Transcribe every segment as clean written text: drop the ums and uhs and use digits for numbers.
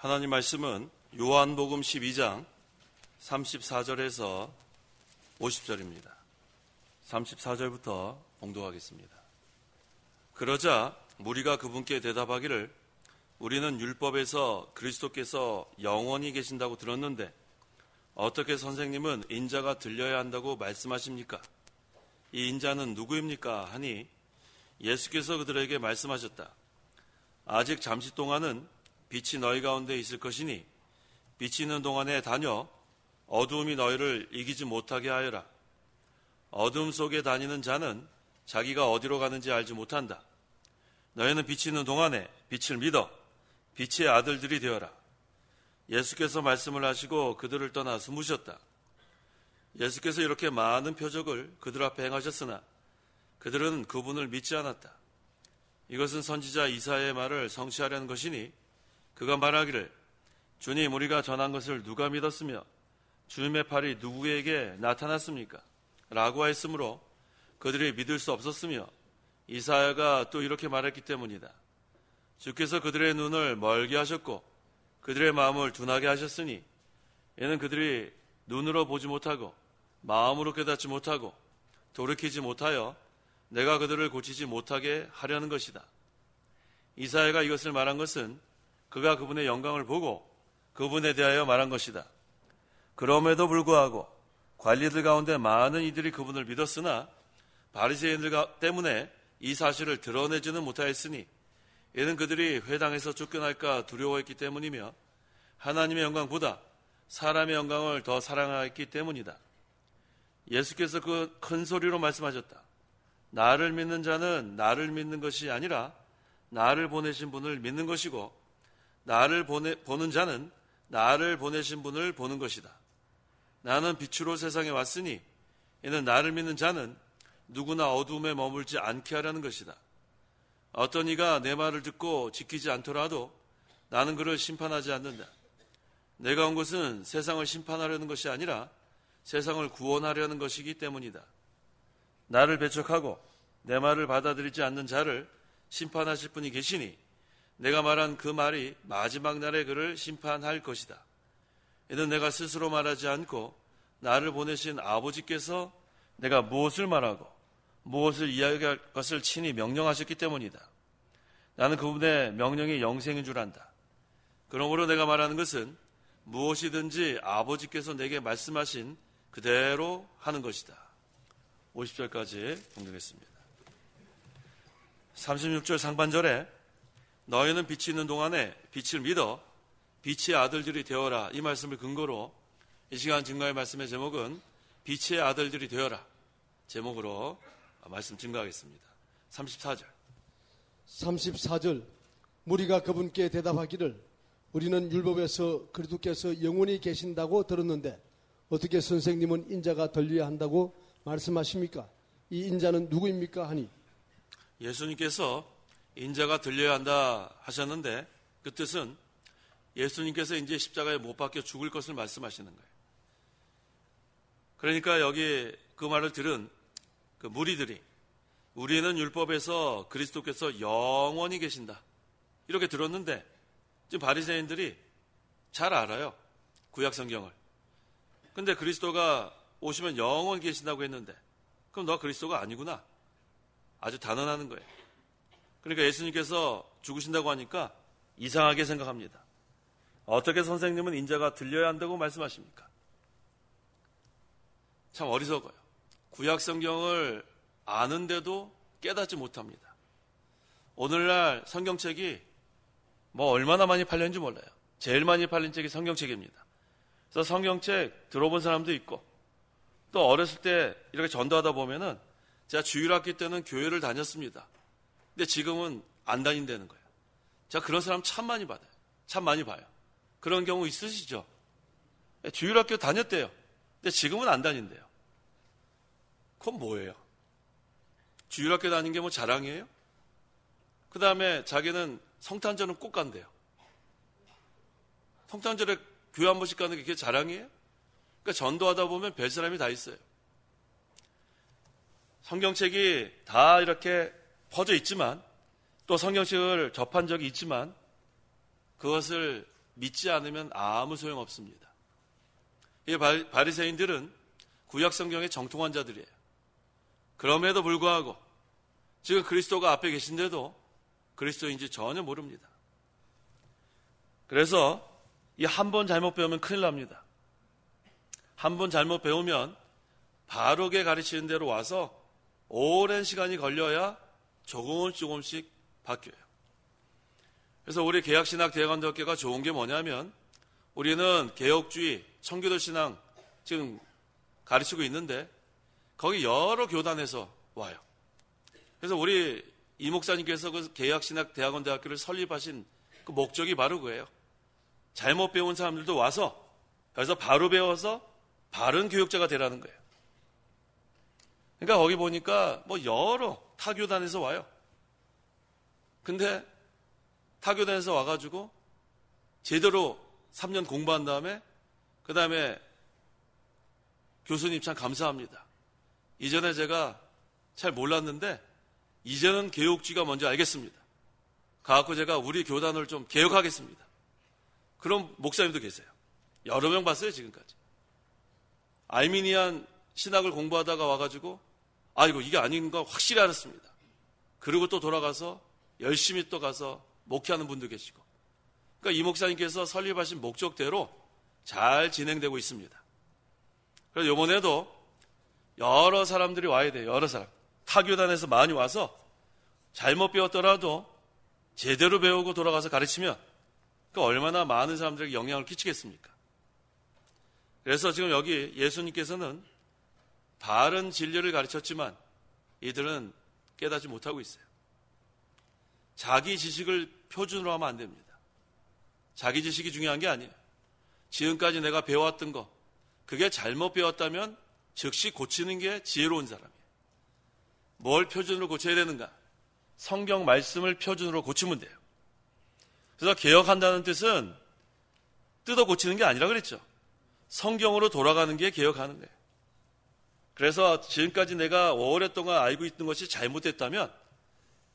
하나님 말씀은 요한복음 12장 34절에서 50절입니다. 34절부터 봉독하겠습니다. 그러자 무리가 그분께 대답하기를 우리는 율법에서 그리스도께서 영원히 계신다고 들었는데 어떻게 선생님은 인자가 들려야 한다고 말씀하십니까? 이 인자는 누구입니까? 하니 예수께서 그들에게 말씀하셨다. 아직 잠시 동안은 빛이 너희 가운데 있을 것이니 빛이 있는 동안에 다녀 어두움이 너희를 이기지 못하게 하여라. 어두움 속에 다니는 자는 자기가 어디로 가는지 알지 못한다. 너희는 빛이 있는 동안에 빛을 믿어 빛의 아들들이 되어라. 예수께서 말씀을 하시고 그들을 떠나 숨으셨다. 예수께서 이렇게 많은 표적을 그들 앞에 행하셨으나 그들은 그분을 믿지 않았다. 이것은 선지자 이사야의 말을 성취하려는 것이니 그가 말하기를 주님 우리가 전한 것을 누가 믿었으며 주님의 팔이 누구에게 나타났습니까? 라고 하였으므로 그들이 믿을 수 없었으며 이사야가 또 이렇게 말했기 때문이다. 주께서 그들의 눈을 멀게 하셨고 그들의 마음을 둔하게 하셨으니 이는 그들이 눈으로 보지 못하고 마음으로 깨닫지 못하고 돌이키지 못하여 내가 그들을 고치지 못하게 하려는 것이다. 이사야가 이것을 말한 것은 그가 그분의 영광을 보고 그분에 대하여 말한 것이다. 그럼에도 불구하고 관리들 가운데 많은 이들이 그분을 믿었으나 바리새인들 때문에 이 사실을 드러내지는 못하였으니 이는 그들이 회당에서 쫓겨날까 두려워했기 때문이며 하나님의 영광보다 사람의 영광을 더 사랑하였기 때문이다. 예수께서 그 큰 소리로 말씀하셨다. 나를 믿는 자는 나를 믿는 것이 아니라 나를 보내신 분을 믿는 것이고 나를 보는 자는 나를 보내신 분을 보는 것이다. 나는 빛으로 세상에 왔으니 이는 나를 믿는 자는 누구나 어두움에 머물지 않게 하려는 것이다. 어떤 이가 내 말을 듣고 지키지 않더라도 나는 그를 심판하지 않는다. 내가 온 것은 세상을 심판하려는 것이 아니라 세상을 구원하려는 것이기 때문이다. 나를 배척하고 내 말을 받아들이지 않는 자를 심판하실 분이 계시니 내가 말한 그 말이 마지막 날에 그를 심판할 것이다. 이는 내가 스스로 말하지 않고 나를 보내신 아버지께서 내가 무엇을 말하고 무엇을 이야기할 것을 친히 명령하셨기 때문이다. 나는 그분의 명령이 영생인 줄 안다. 그러므로 내가 말하는 것은 무엇이든지 아버지께서 내게 말씀하신 그대로 하는 것이다. 50절까지 봉독했습니다. 36절 상반절에 너희는 빛이 있는 동안에 빛을 믿어 빛의 아들들이 되어라. 이 말씀을 근거로 이 시간 증거의 말씀의 제목은 빛의 아들들이 되어라 제목으로 말씀 증거하겠습니다. 34절 34절 무리가 그분께 대답하기를 우리는 율법에서 그리스도께서 영원히 계신다고 들었는데 어떻게 선생님은 인자가 들려야 한다고 말씀하십니까? 이 인자는 누구입니까? 하니 예수님께서 인자가 들려야 한다 하셨는데 그 뜻은 예수님께서 이제 십자가에 못 박혀 죽을 것을 말씀하시는 거예요. 그러니까 여기 그 말을 들은 그 무리들이 우리는 율법에서 그리스도께서 영원히 계신다 이렇게 들었는데 지금 바리새인들이 잘 알아요. 구약 성경을. 근데 그리스도가 오시면 영원히 계신다고 했는데 그럼 너 그리스도가 아니구나. 아주 단언하는 거예요. 그러니까 예수님께서 죽으신다고 하니까 이상하게 생각합니다. 어떻게 선생님은 인자가 들려야 한다고 말씀하십니까? 참 어리석어요. 구약 성경을 아는데도 깨닫지 못합니다. 오늘날 성경책이 뭐 얼마나 많이 팔렸는지 몰라요. 제일 많이 팔린 책이 성경책입니다. 그래서 성경책 들어본 사람도 있고 또 어렸을 때 이렇게 전도하다 보면은 제가 주일학기 때는 교회를 다녔습니다. 근데 지금은 안 다닌다는 거예요. 제가 그런 사람 참 많이 받아요. 참 많이 봐요. 그런 경우 있으시죠? 주일학교 다녔대요. 근데 지금은 안 다닌대요. 그건 뭐예요? 주일학교 다닌 게 뭐 자랑이에요? 그 다음에 자기는 성탄절은 꼭 간대요. 성탄절에 교회 한 번씩 가는 게 그게 자랑이에요? 그러니까 전도하다 보면 별 사람이 다 있어요. 성경책이 다 이렇게 퍼져 있지만 또 성경책을 접한 적이 있지만 그것을 믿지 않으면 아무 소용없습니다. 이 바리새인들은 구약 성경의 정통한 자들이에요. 그럼에도 불구하고 지금 그리스도가 앞에 계신데도 그리스도인지 전혀 모릅니다. 그래서 이 한 번 잘못 배우면 큰일 납니다. 한 번 잘못 배우면 바르게 가르치는 대로 와서 오랜 시간이 걸려야 조금씩 바뀌어요. 그래서 우리 개혁신학대학원대학교가 좋은 게 뭐냐면 우리는 개혁주의, 청교도 신앙 지금 가르치고 있는데 거기 여러 교단에서 와요. 그래서 우리 이 목사님께서 그 개혁신학대학원대학교를 설립하신 그 목적이 바로 그거예요. 잘못 배운 사람들도 와서 그래서 바로 배워서 바른 교육자가 되라는 거예요. 그러니까 거기 보니까 뭐 여러 타교단에서 와요. 근데 타교단에서 와가지고 제대로 3년 공부한 다음에 그 다음에 교수님 참 감사합니다. 이전에 제가 잘 몰랐는데 이제는 개혁주의가 뭔지 알겠습니다. 가갖고 제가 우리 교단을 좀 개혁하겠습니다. 그런 목사님도 계세요. 여러 명 봤어요, 지금까지. 알미니안 신학을 공부하다가 와가지고 아이고 이게 아닌 거 확실히 알았습니다. 그리고 또 돌아가서 열심히 또 가서 목회하는 분도 계시고. 그러니까 이 목사님께서 설립하신 목적대로 잘 진행되고 있습니다. 그래서 이번에도 여러 사람들이 와야 돼요. 여러 사람. 타교단에서 많이 와서 잘못 배웠더라도 제대로 배우고 돌아가서 가르치면 그 얼마나 많은 사람들에게 영향을 끼치겠습니까? 그래서 지금 여기 예수님께서는 바른 진리를 가르쳤지만 이들은 깨닫지 못하고 있어요. 자기 지식을 표준으로 하면 안 됩니다. 자기 지식이 중요한 게 아니에요. 지금까지 내가 배워왔던 거 그게 잘못 배웠다면 즉시 고치는 게 지혜로운 사람이에요. 뭘 표준으로 고쳐야 되는가? 성경 말씀을 표준으로 고치면 돼요. 그래서 개혁한다는 뜻은 뜯어 고치는 게 아니라 그랬죠. 성경으로 돌아가는 게 개혁하는 거예요. 그래서 지금까지 내가 오랫동안 알고 있던 것이 잘못됐다면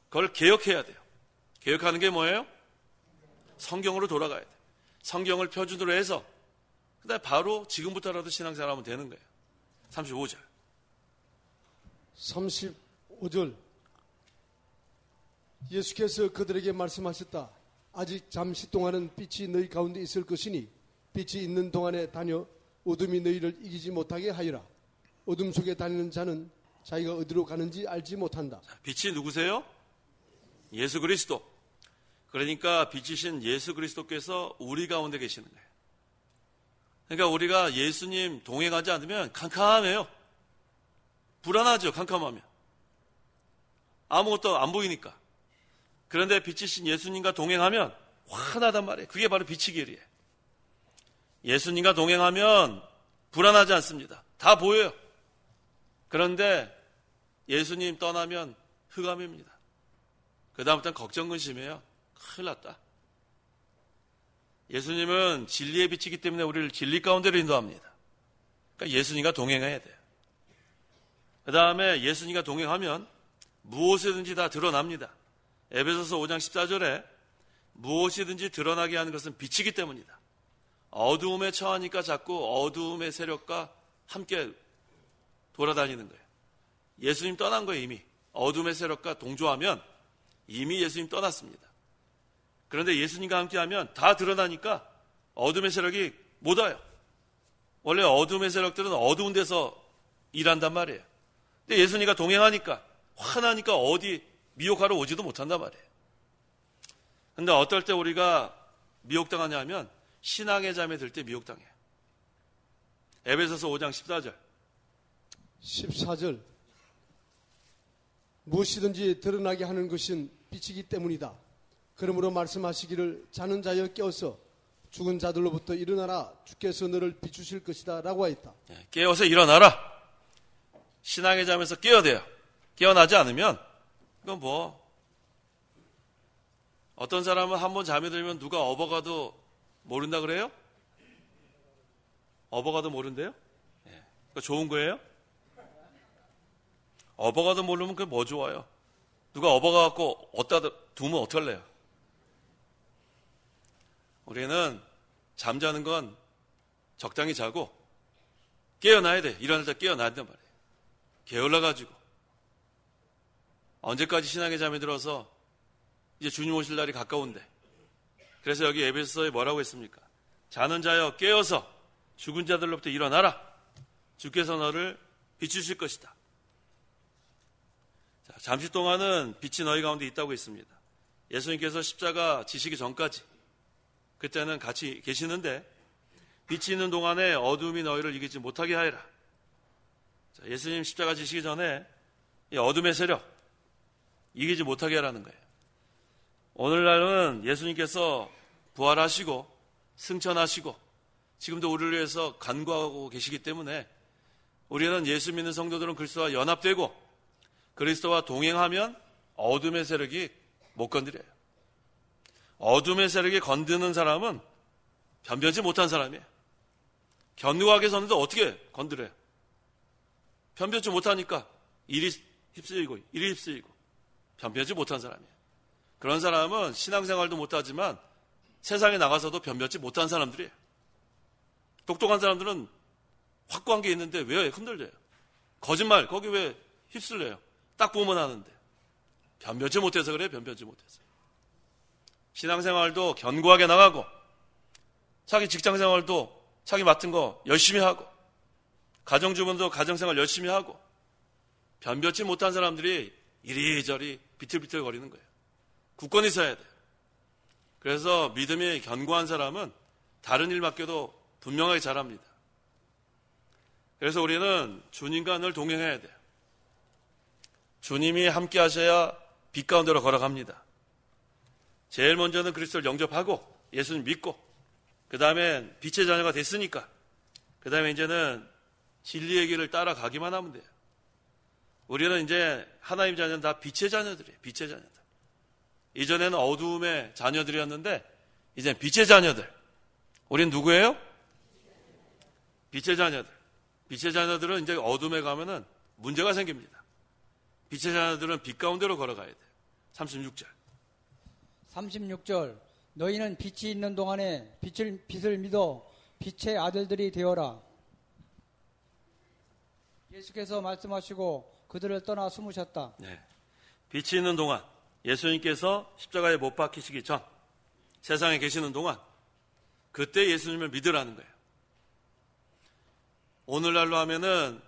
그걸 개혁해야 돼요. 개혁하는 게 뭐예요? 성경으로 돌아가야 돼요. 성경을 표준으로 해서 그다음에 바로 지금부터라도 신앙생활하면 되는 거예요. 35절. 35절. 예수께서 그들에게 말씀하셨다. 아직 잠시 동안은 빛이 너희 가운데 있을 것이니 빛이 있는 동안에 다녀 어둠이 너희를 이기지 못하게 하리라. 어둠 속에 다니는 자는 자기가 어디로 가는지 알지 못한다. 빛이 누구세요? 예수 그리스도. 그러니까 빛이신 예수 그리스도께서 우리 가운데 계시는 거예요. 그러니까 우리가 예수님 동행하지 않으면 캄캄해요. 불안하죠. 캄캄하면. 아무것도 안 보이니까. 그런데 빛이신 예수님과 동행하면 환하단 말이에요. 그게 바로 빛의 길이에요. 예수님과 동행하면 불안하지 않습니다. 다 보여요. 그런데 예수님 떠나면 흑암입니다. 그 다음부터는 걱정 근심해요. 큰일 났다. 예수님은 진리의 빛이기 때문에 우리를 진리 가운데로 인도합니다. 그러니까 예수님과 동행해야 돼요. 그 다음에 예수님과 동행하면 무엇이든지 다 드러납니다. 에베소서 5장 14절에 무엇이든지 드러나게 하는 것은 빛이기 때문이다. 어두움에 처하니까 자꾸 어두움의 세력과 함께 돌아다니는 거예요. 예수님 떠난 거예요. 이미 어둠의 세력과 동조하면 이미 예수님 떠났습니다. 그런데 예수님과 함께하면 다 드러나니까 어둠의 세력이 못 와요. 원래 어둠의 세력들은 어두운 데서 일한단 말이에요. 근데 예수님과 동행하니까 환하니까 어디 미혹하러 오지도 못한단 말이에요. 근데 어떨 때 우리가 미혹당하냐 하면 신앙의 잠에 들 때 미혹당해요. 에베소서 5장 14절. 14절. 무엇이든지 드러나게 하는 것은 빛이기 때문이다. 그러므로 말씀하시기를 자는 자여 깨어서 죽은 자들로부터 일어나라. 주께서 너를 비추실 것이다. 라고 하였다. 깨어서 일어나라. 신앙의 잠에서 깨어야 돼요. 깨어나지 않으면 이건 뭐 어떤 사람은 한번 잠에 들면 누가 업어가도 모른다 그래요? 업어가도 모른대요? 그거 좋은 거예요? 업어가도 모르면 그게 뭐 좋아요? 누가 업어가갖고 어디다 두면 어떡할래요? 우리는 잠자는 건 적당히 자고 깨어나야 돼. 일어날 때 깨어나야 된단 말이에요. 게을러가지고 언제까지 신앙의 잠에 들어서 이제 주님 오실 날이 가까운데, 그래서 여기 에베소서에 뭐라고 했습니까? 자는 자여 깨어서 죽은 자들로부터 일어나라. 주께서 너를 비추실 것이다. 자, 잠시 동안은 빛이 너희 가운데 있다고 했습니다. 예수님께서 십자가 지시기 전까지 그때는 같이 계시는데, 빛이 있는 동안에 어둠이 너희를 이기지 못하게 하여라. 자, 예수님 십자가 지시기 전에 이 어둠의 세력 이기지 못하게 하라는 거예요. 오늘날은 예수님께서 부활하시고 승천하시고 지금도 우리를 위해서 간구하고 계시기 때문에 우리는 예수 믿는 성도들은 그리스도와 연합되고 그리스도와 동행하면 어둠의 세력이 못 건드려요. 어둠의 세력이 건드는 사람은 변변치 못한 사람이에요. 견고하게 섰는데 어떻게 건드려요? 변변치 못하니까 이리 휩쓸리고 이리 휩쓸리고 변변치 못한 사람이에요. 그런 사람은 신앙생활도 못하지만 세상에 나가서도 변변치 못한 사람들이에요. 똑똑한 사람들은 확고한 게 있는데 왜 흔들려요? 거짓말 거기 왜 휩쓸려요? 딱 보면 아는데. 변변치 못해서 그래요. 변변치 못해서. 신앙생활도 견고하게 나가고 자기 직장생활도 자기 맡은 거 열심히 하고 가정주부도 가정생활 열심히 하고 변변치 못한 사람들이 이리저리 비틀비틀 거리는 거예요. 굳건히 서야 돼요. 그래서 믿음이 견고한 사람은 다른 일 맡겨도 분명하게 잘합니다. 그래서 우리는 주님과 늘 동행해야 돼요. 주님이 함께 하셔야 빛 가운데로 걸어갑니다. 제일 먼저는 그리스도를 영접하고 예수님 믿고 그 다음에 빛의 자녀가 됐으니까 그 다음에 이제는 진리의 길을 따라가기만 하면 돼요. 우리는 이제 하나님 자녀는 다 빛의 자녀들이에요. 빛의 자녀들. 이전에는 어두움의 자녀들이었는데 이제 빛의 자녀들. 우린 누구예요? 빛의 자녀들. 빛의 자녀들은 이제 어둠에 가면은 문제가 생깁니다. 빛의 자녀들은 빛 가운데로 걸어가야 돼요. 36절. 36절. 너희는 빛이 있는 동안에 빛을 믿어 빛의 아들들이 되어라. 예수께서 말씀하시고 그들을 떠나 숨으셨다. 네. 빛이 있는 동안 예수님께서 십자가에 못 박히시기 전 세상에 계시는 동안 그때 예수님을 믿으라는 거예요. 오늘날로 하면은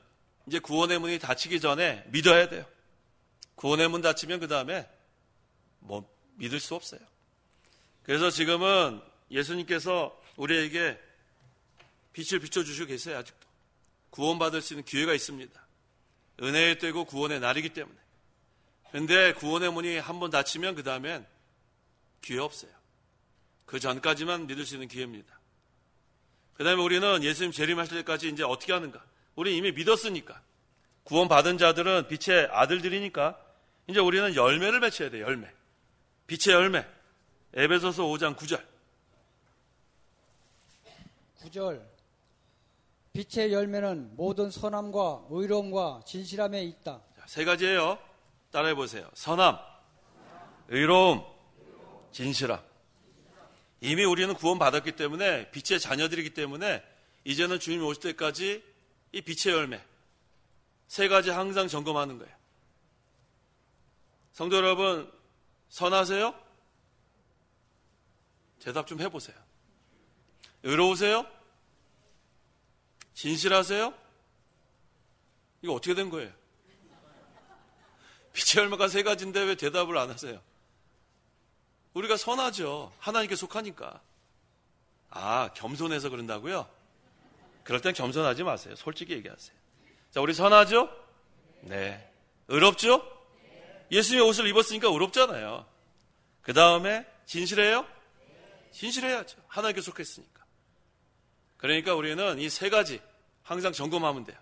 이제 구원의 문이 닫히기 전에 믿어야 돼요. 구원의 문 닫히면 그 다음에 믿을 수 없어요. 그래서 지금은 예수님께서 우리에게 빛을 비춰주시고 계세요. 아직도 구원받을 수 있는 기회가 있습니다. 은혜의 때고 구원의 날이기 때문에. 그런데 구원의 문이 한번 닫히면 그 다음엔 기회 없어요. 그 전까지만 믿을 수 있는 기회입니다. 그 다음에 우리는 예수님 재림하실 때까지 이제 어떻게 하는가? 우리 이미 믿었으니까. 구원받은 자들은 빛의 아들들이니까 이제 우리는 열매를 맺혀야 돼요. 열매. 빛의 열매. 에베소서 5장 9절. 9절. 빛의 열매는 모든 선함과 의로움과 진실함에 있다. 자, 세 가지예요. 따라해 보세요. 선함, 의로움, 진실함. 이미 우리는 구원받았기 때문에 빛의 자녀들이기 때문에 이제는 주님 오실 때까지 이 빛의 열매 세 가지 항상 점검하는 거예요. 성도 여러분, 선하세요? 대답 좀 해보세요. 의로우세요? 진실하세요? 이거 어떻게 된 거예요? 빛의 열매가 세 가지인데 왜 대답을 안 하세요? 우리가 선하죠. 하나님께 속하니까. 아, 겸손해서 그런다고요? 그럴 땐 겸손하지 마세요. 솔직히 얘기하세요. 자, 우리 선하죠? 네. 의롭죠? 예수님의 옷을 입었으니까 의롭잖아요. 그 다음에 진실해요? 진실해야죠. 하나님께 속했으니까. 그러니까 우리는 이 세 가지 항상 점검하면 돼요.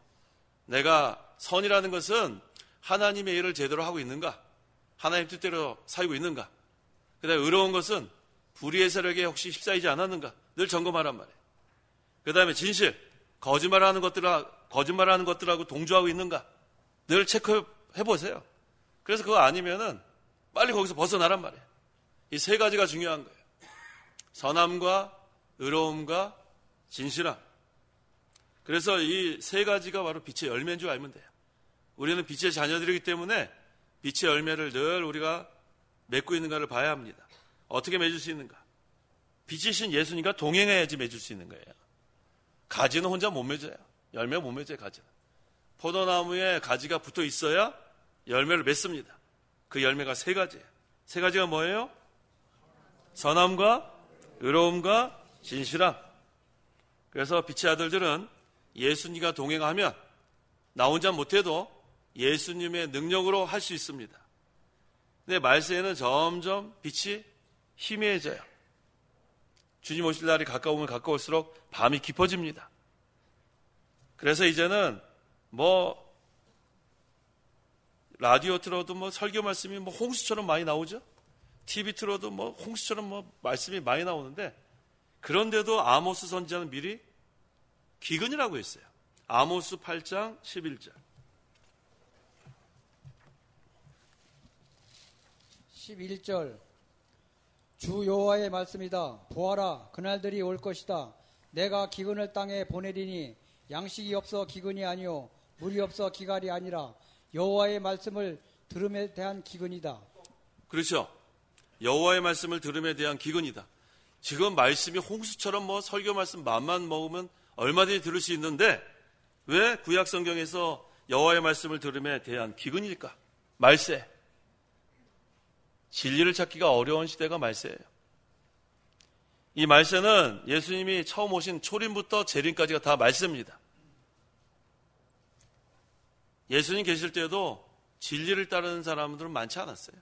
내가 선이라는 것은 하나님의 일을 제대로 하고 있는가? 하나님 뜻대로 살고 있는가? 그 다음에 의로운 것은 불의의 세력에 혹시 휩싸이지 않았는가? 늘 점검하란 말이에요. 그 다음에 진실, 거짓말하는 것들하고 동조하고 있는가? 늘 체크해보세요. 그래서 그거 아니면은 빨리 거기서 벗어나란 말이에요. 이 세 가지가 중요한 거예요. 선함과 의로움과 진실함. 그래서 이 세 가지가 바로 빛의 열매인 줄 알면 돼요. 우리는 빛의 자녀들이기 때문에 빛의 열매를 늘 우리가 맺고 있는가를 봐야 합니다. 어떻게 맺을 수 있는가? 빛이신 예수님과 동행해야지 맺을 수 있는 거예요. 가지는 혼자 못 맺어요. 열매 못 맺어요, 가지는. 포도나무에 가지가 붙어 있어야 열매를 맺습니다. 그 열매가 세 가지예요. 세 가지가 뭐예요? 선함과 의로움과 진실함. 그래서 빛의 아들들은 예수님과 동행하면 나 혼자 못해도 예수님의 능력으로 할 수 있습니다. 근데 말세에는 점점 빛이 희미해져요. 주님 오실 날이 가까우면 가까울수록 밤이 깊어집니다. 그래서 이제는 라디오 틀어도 설교 말씀이 홍수처럼 많이 나오죠. TV 틀어도 홍수처럼 말씀이 많이 나오는데, 그런데도 아모스 선지자는 미리 기근이라고 했어요. 아모스 8장 11절. 11절. 주 여호와의 말씀이다. 보아라, 그날들이 올 것이다. 내가 기근을 땅에 보내리니 양식이 없어 기근이 아니요 물이 없어 기갈이 아니라 여호와의 말씀을 들음에 대한 기근이다. 그렇죠. 여호와의 말씀을 들음에 대한 기근이다. 지금 말씀이 홍수처럼 설교 말씀 맘만 먹으면 얼마든지 들을 수 있는데 왜 구약 성경에서 여호와의 말씀을 들음에 대한 기근일까? 말세. 진리를 찾기가 어려운 시대가 말세예요. 이 말세는 예수님이 처음 오신 초림부터 재림까지가 다 말세입니다. 예수님 계실 때도 진리를 따르는 사람들은 많지 않았어요.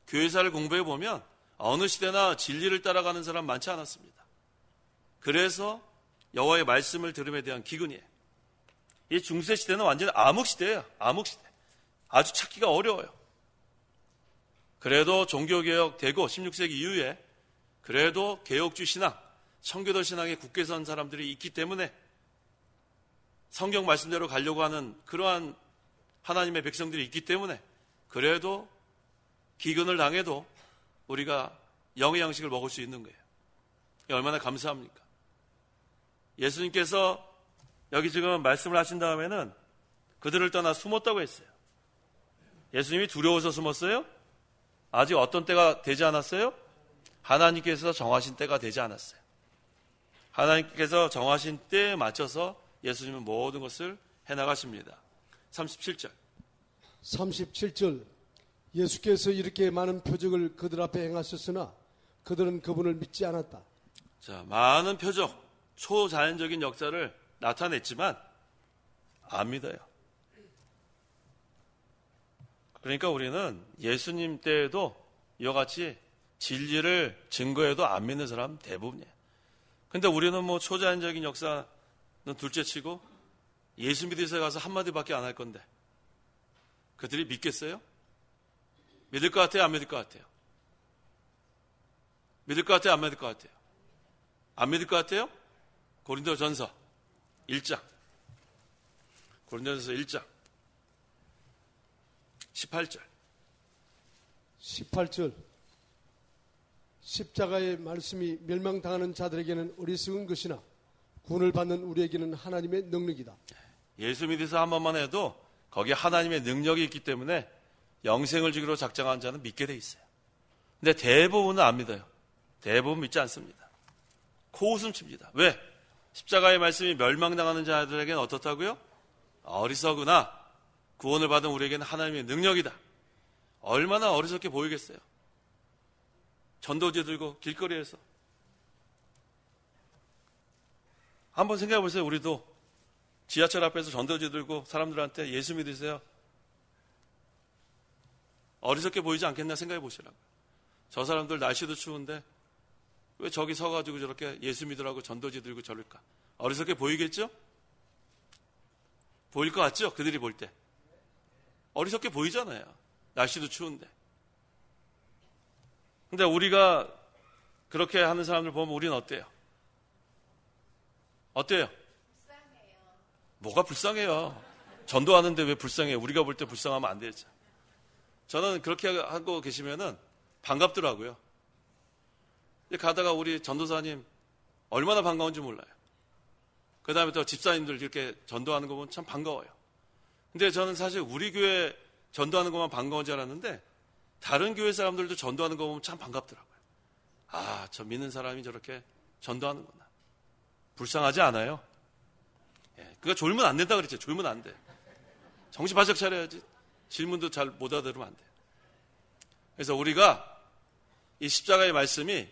교회사를 공부해 보면 어느 시대나 진리를 따라가는 사람 많지 않았습니다. 그래서 여호와의 말씀을 들음에 대한 기근이에요. 이 중세 시대는 완전히 암흑시대예요. 암흑시대. 아주 찾기가 어려워요. 그래도 종교개혁 되고 16세기 이후에 그래도 개혁주 신앙, 청교도 신앙에 굳게 선 사람들이 있기 때문에 성경 말씀대로 가려고 하는 그러한 하나님의 백성들이 있기 때문에 그래도 기근을 당해도 우리가 영의 양식을 먹을 수 있는 거예요. 얼마나 감사합니까? 예수님께서 여기 지금 말씀을 하신 다음에는 그들을 떠나 숨었다고 했어요. 예수님이 두려워서 숨었어요? 아직 어떤 때가 되지 않았어요? 하나님께서 정하신 때가 되지 않았어요. 하나님께서 정하신 때에 맞춰서 예수님은 모든 것을 해나가십니다. 37절. 37절. 예수께서 이렇게 많은 표적을 그들 앞에 행하셨으나 그들은 그분을 믿지 않았다. 자, 많은 표적, 초자연적인 역사를 나타냈지만 안 믿어요. 그러니까 우리는 예수님 때에도 이와 같이 진리를 증거해도 안 믿는 사람 대부분이에요. 근데 우리는 초자연적인 역사는 둘째치고 예수 믿으세요 가서 한마디밖에 안 할 건데 그들이 믿겠어요? 믿을 것 같아요? 안 믿을 것 같아요? 믿을 것 같아요? 안 믿을 것 같아요? 안 믿을 것 같아요? 고린도전서 1장. 고린도전서 1장. 18절. 18절. 십자가의 말씀이 멸망당하는 자들에게는 어리석은 것이나 구원을 받는 우리에게는 하나님의 능력이다. 예수 믿어서 한 번만 해도 거기에 하나님의 능력이 있기 때문에 영생을 주기로 작정한 자는 믿게 돼 있어요. 근데 대부분은 안 믿어요. 대부분 믿지 않습니다. 코웃음 칩니다. 왜? 십자가의 말씀이 멸망당하는 자들에게는 어떻다고요? 어리석으나 구원을 받은 우리에게는 하나님의 능력이다. 얼마나 어리석게 보이겠어요? 전도지 들고 길거리에서. 한번 생각해 보세요. 우리도 지하철 앞에서 전도지 들고 사람들한테 예수 믿으세요. 어리석게 보이지 않겠나 생각해 보시라고요. 저 사람들 날씨도 추운데 왜 저기 서가지고 저렇게 예수 믿으라고 전도지 들고 저럴까? 어리석게 보이겠죠? 보일 것 같죠? 그들이 볼 때. 어리석게 보이잖아요. 날씨도 추운데. 근데 우리가 그렇게 하는 사람들 보면 우리는 어때요? 어때요? 불쌍해요. 뭐가 불쌍해요? 전도하는데 왜 불쌍해요? 우리가 볼 때 불쌍하면 안 되죠. 저는 그렇게 하고 계시면은 반갑더라고요. 가다가 우리 전도사님 얼마나 반가운지 몰라요. 그 다음에 또 집사님들 이렇게 전도하는 거 보면 참 반가워요. 근데 저는 사실 우리 교회 전도하는 것만 반가운 줄 알았는데 다른 교회 사람들도 전도하는 거 보면 참 반갑더라고요. 아, 저 믿는 사람이 저렇게 전도하는구나. 불쌍하지 않아요? 예, 그가 졸면 안 된다 그랬죠. 졸면 안 돼. 정신 바짝 차려야지. 질문도 잘 못 알아들으면 안 돼요. 그래서 우리가 이 십자가의 말씀이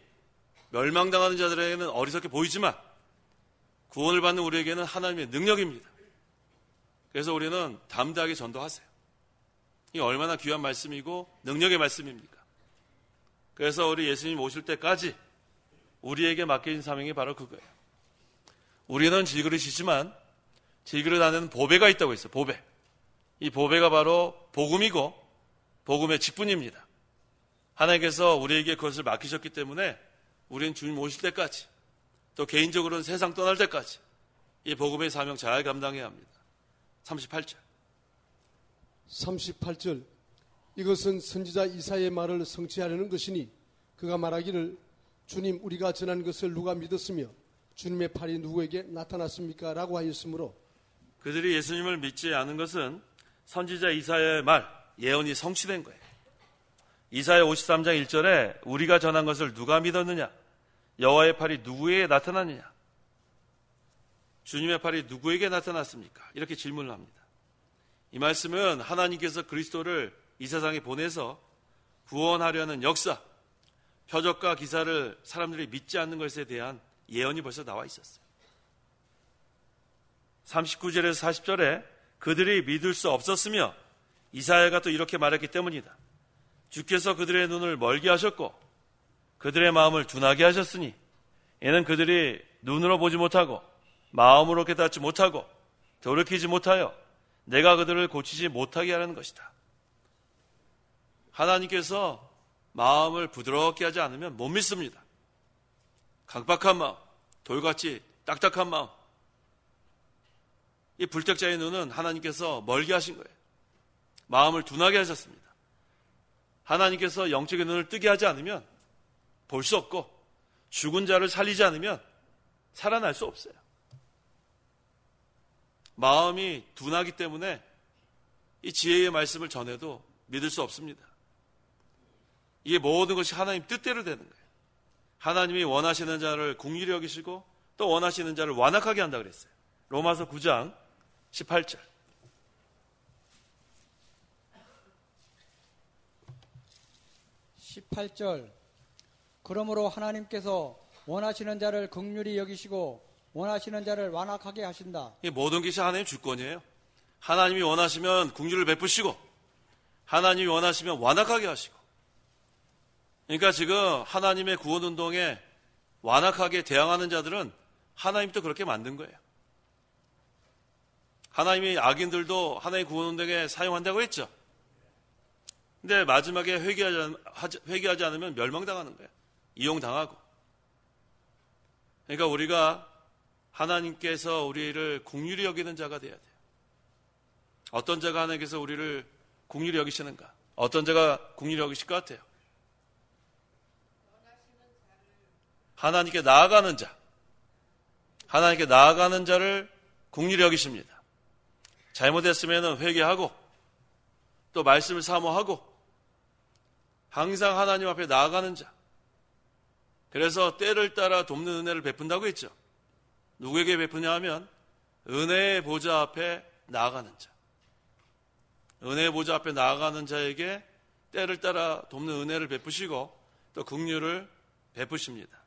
멸망당하는 자들에게는 어리석게 보이지만 구원을 받는 우리에게는 하나님의 능력입니다. 그래서 우리는 담대하게 전도하세요. 이 얼마나 귀한 말씀이고 능력의 말씀입니까? 그래서 우리 예수님 오실 때까지 우리에게 맡겨진 사명이 바로 그거예요. 우리는 질그릇이지만 질그릇 안에는 보배가 있다고 했어요. 보배. 이 보배가 바로 복음이고 복음의 직분입니다. 하나님께서 우리에게 그것을 맡기셨기 때문에 우리는 주님 오실 때까지 또 개인적으로는 세상 떠날 때까지 이 복음의 사명 잘 감당해야 합니다. 38절. 38절. 이것은 선지자 이사야의 말을 성취하려는 것이니 그가 말하기를 주님 우리가 전한 것을 누가 믿었으며 주님의 팔이 누구에게 나타났습니까? 라고 하였으므로 그들이 예수님을 믿지 않은 것은 선지자 이사야의 말, 예언이 성취된 거예요. 이사야 53장 1절에 우리가 전한 것을 누가 믿었느냐? 여호와의 팔이 누구에게 나타났느냐? 주님의 팔이 누구에게 나타났습니까? 이렇게 질문을 합니다. 이 말씀은 하나님께서 그리스도를 이 세상에 보내서 구원하려는 역사, 표적과 기사를 사람들이 믿지 않는 것에 대한 예언이 벌써 나와 있었어요. 39절에서 40절에 그들이 믿을 수 없었으며 이사야가 또 이렇게 말했기 때문이다. 주께서 그들의 눈을 멀게 하셨고 그들의 마음을 둔하게 하셨으니 이는 그들이 눈으로 보지 못하고 마음으로 깨닫지 못하고 돌이키지 못하여 내가 그들을 고치지 못하게 하려는 것이다. 하나님께서 마음을 부드럽게 하지 않으면 못 믿습니다. 강박한 마음, 돌같이 딱딱한 마음. 이 불택자의 눈은 하나님께서 멀게 하신 거예요. 마음을 둔하게 하셨습니다. 하나님께서 영적인 눈을 뜨게 하지 않으면 볼 수 없고 죽은 자를 살리지 않으면 살아날 수 없어요. 마음이 둔하기 때문에 이 지혜의 말씀을 전해도 믿을 수 없습니다. 이게 모든 것이 하나님 뜻대로 되는 거예요. 하나님이 원하시는 자를 긍휼히 여기시고 또 원하시는 자를 완악하게 한다 그랬어요. 로마서 9장 18절. 18절. 그러므로 하나님께서 원하시는 자를 긍휼히 여기시고 원하시는 자를 완악하게 하신다. 이 모든 것이 하나님의 주권이에요. 하나님이 원하시면 긍휼을 베푸시고 하나님이 원하시면 완악하게 하시고. 그러니까 지금 하나님의 구원운동에 완악하게 대항하는 자들은 하나님도 그렇게 만든 거예요. 하나님이 악인들도 하나님의 구원운동에 사용한다고 했죠. 근데 마지막에 회개하지 않으면 멸망당하는 거예요. 이용당하고. 그러니까 우리가 하나님께서 우리를 긍휼히 여기는 자가 돼야 돼요. 어떤 자가 하나님께서 우리를 긍휼히 여기시는가? 어떤 자가 긍휼히 여기실 것 같아요? 하나님께 나아가는 자. 하나님께 나아가는 자를 긍휼히 여기십니다. 잘못했으면 회개하고 또 말씀을 사모하고 항상 하나님 앞에 나아가는 자. 그래서 때를 따라 돕는 은혜를 베푼다고 했죠. 누구에게 베푸냐 하면 은혜의 보좌 앞에 나아가는 자. 은혜의 보좌 앞에 나아가는 자에게 때를 따라 돕는 은혜를 베푸시고 또 긍휼을 베푸십니다.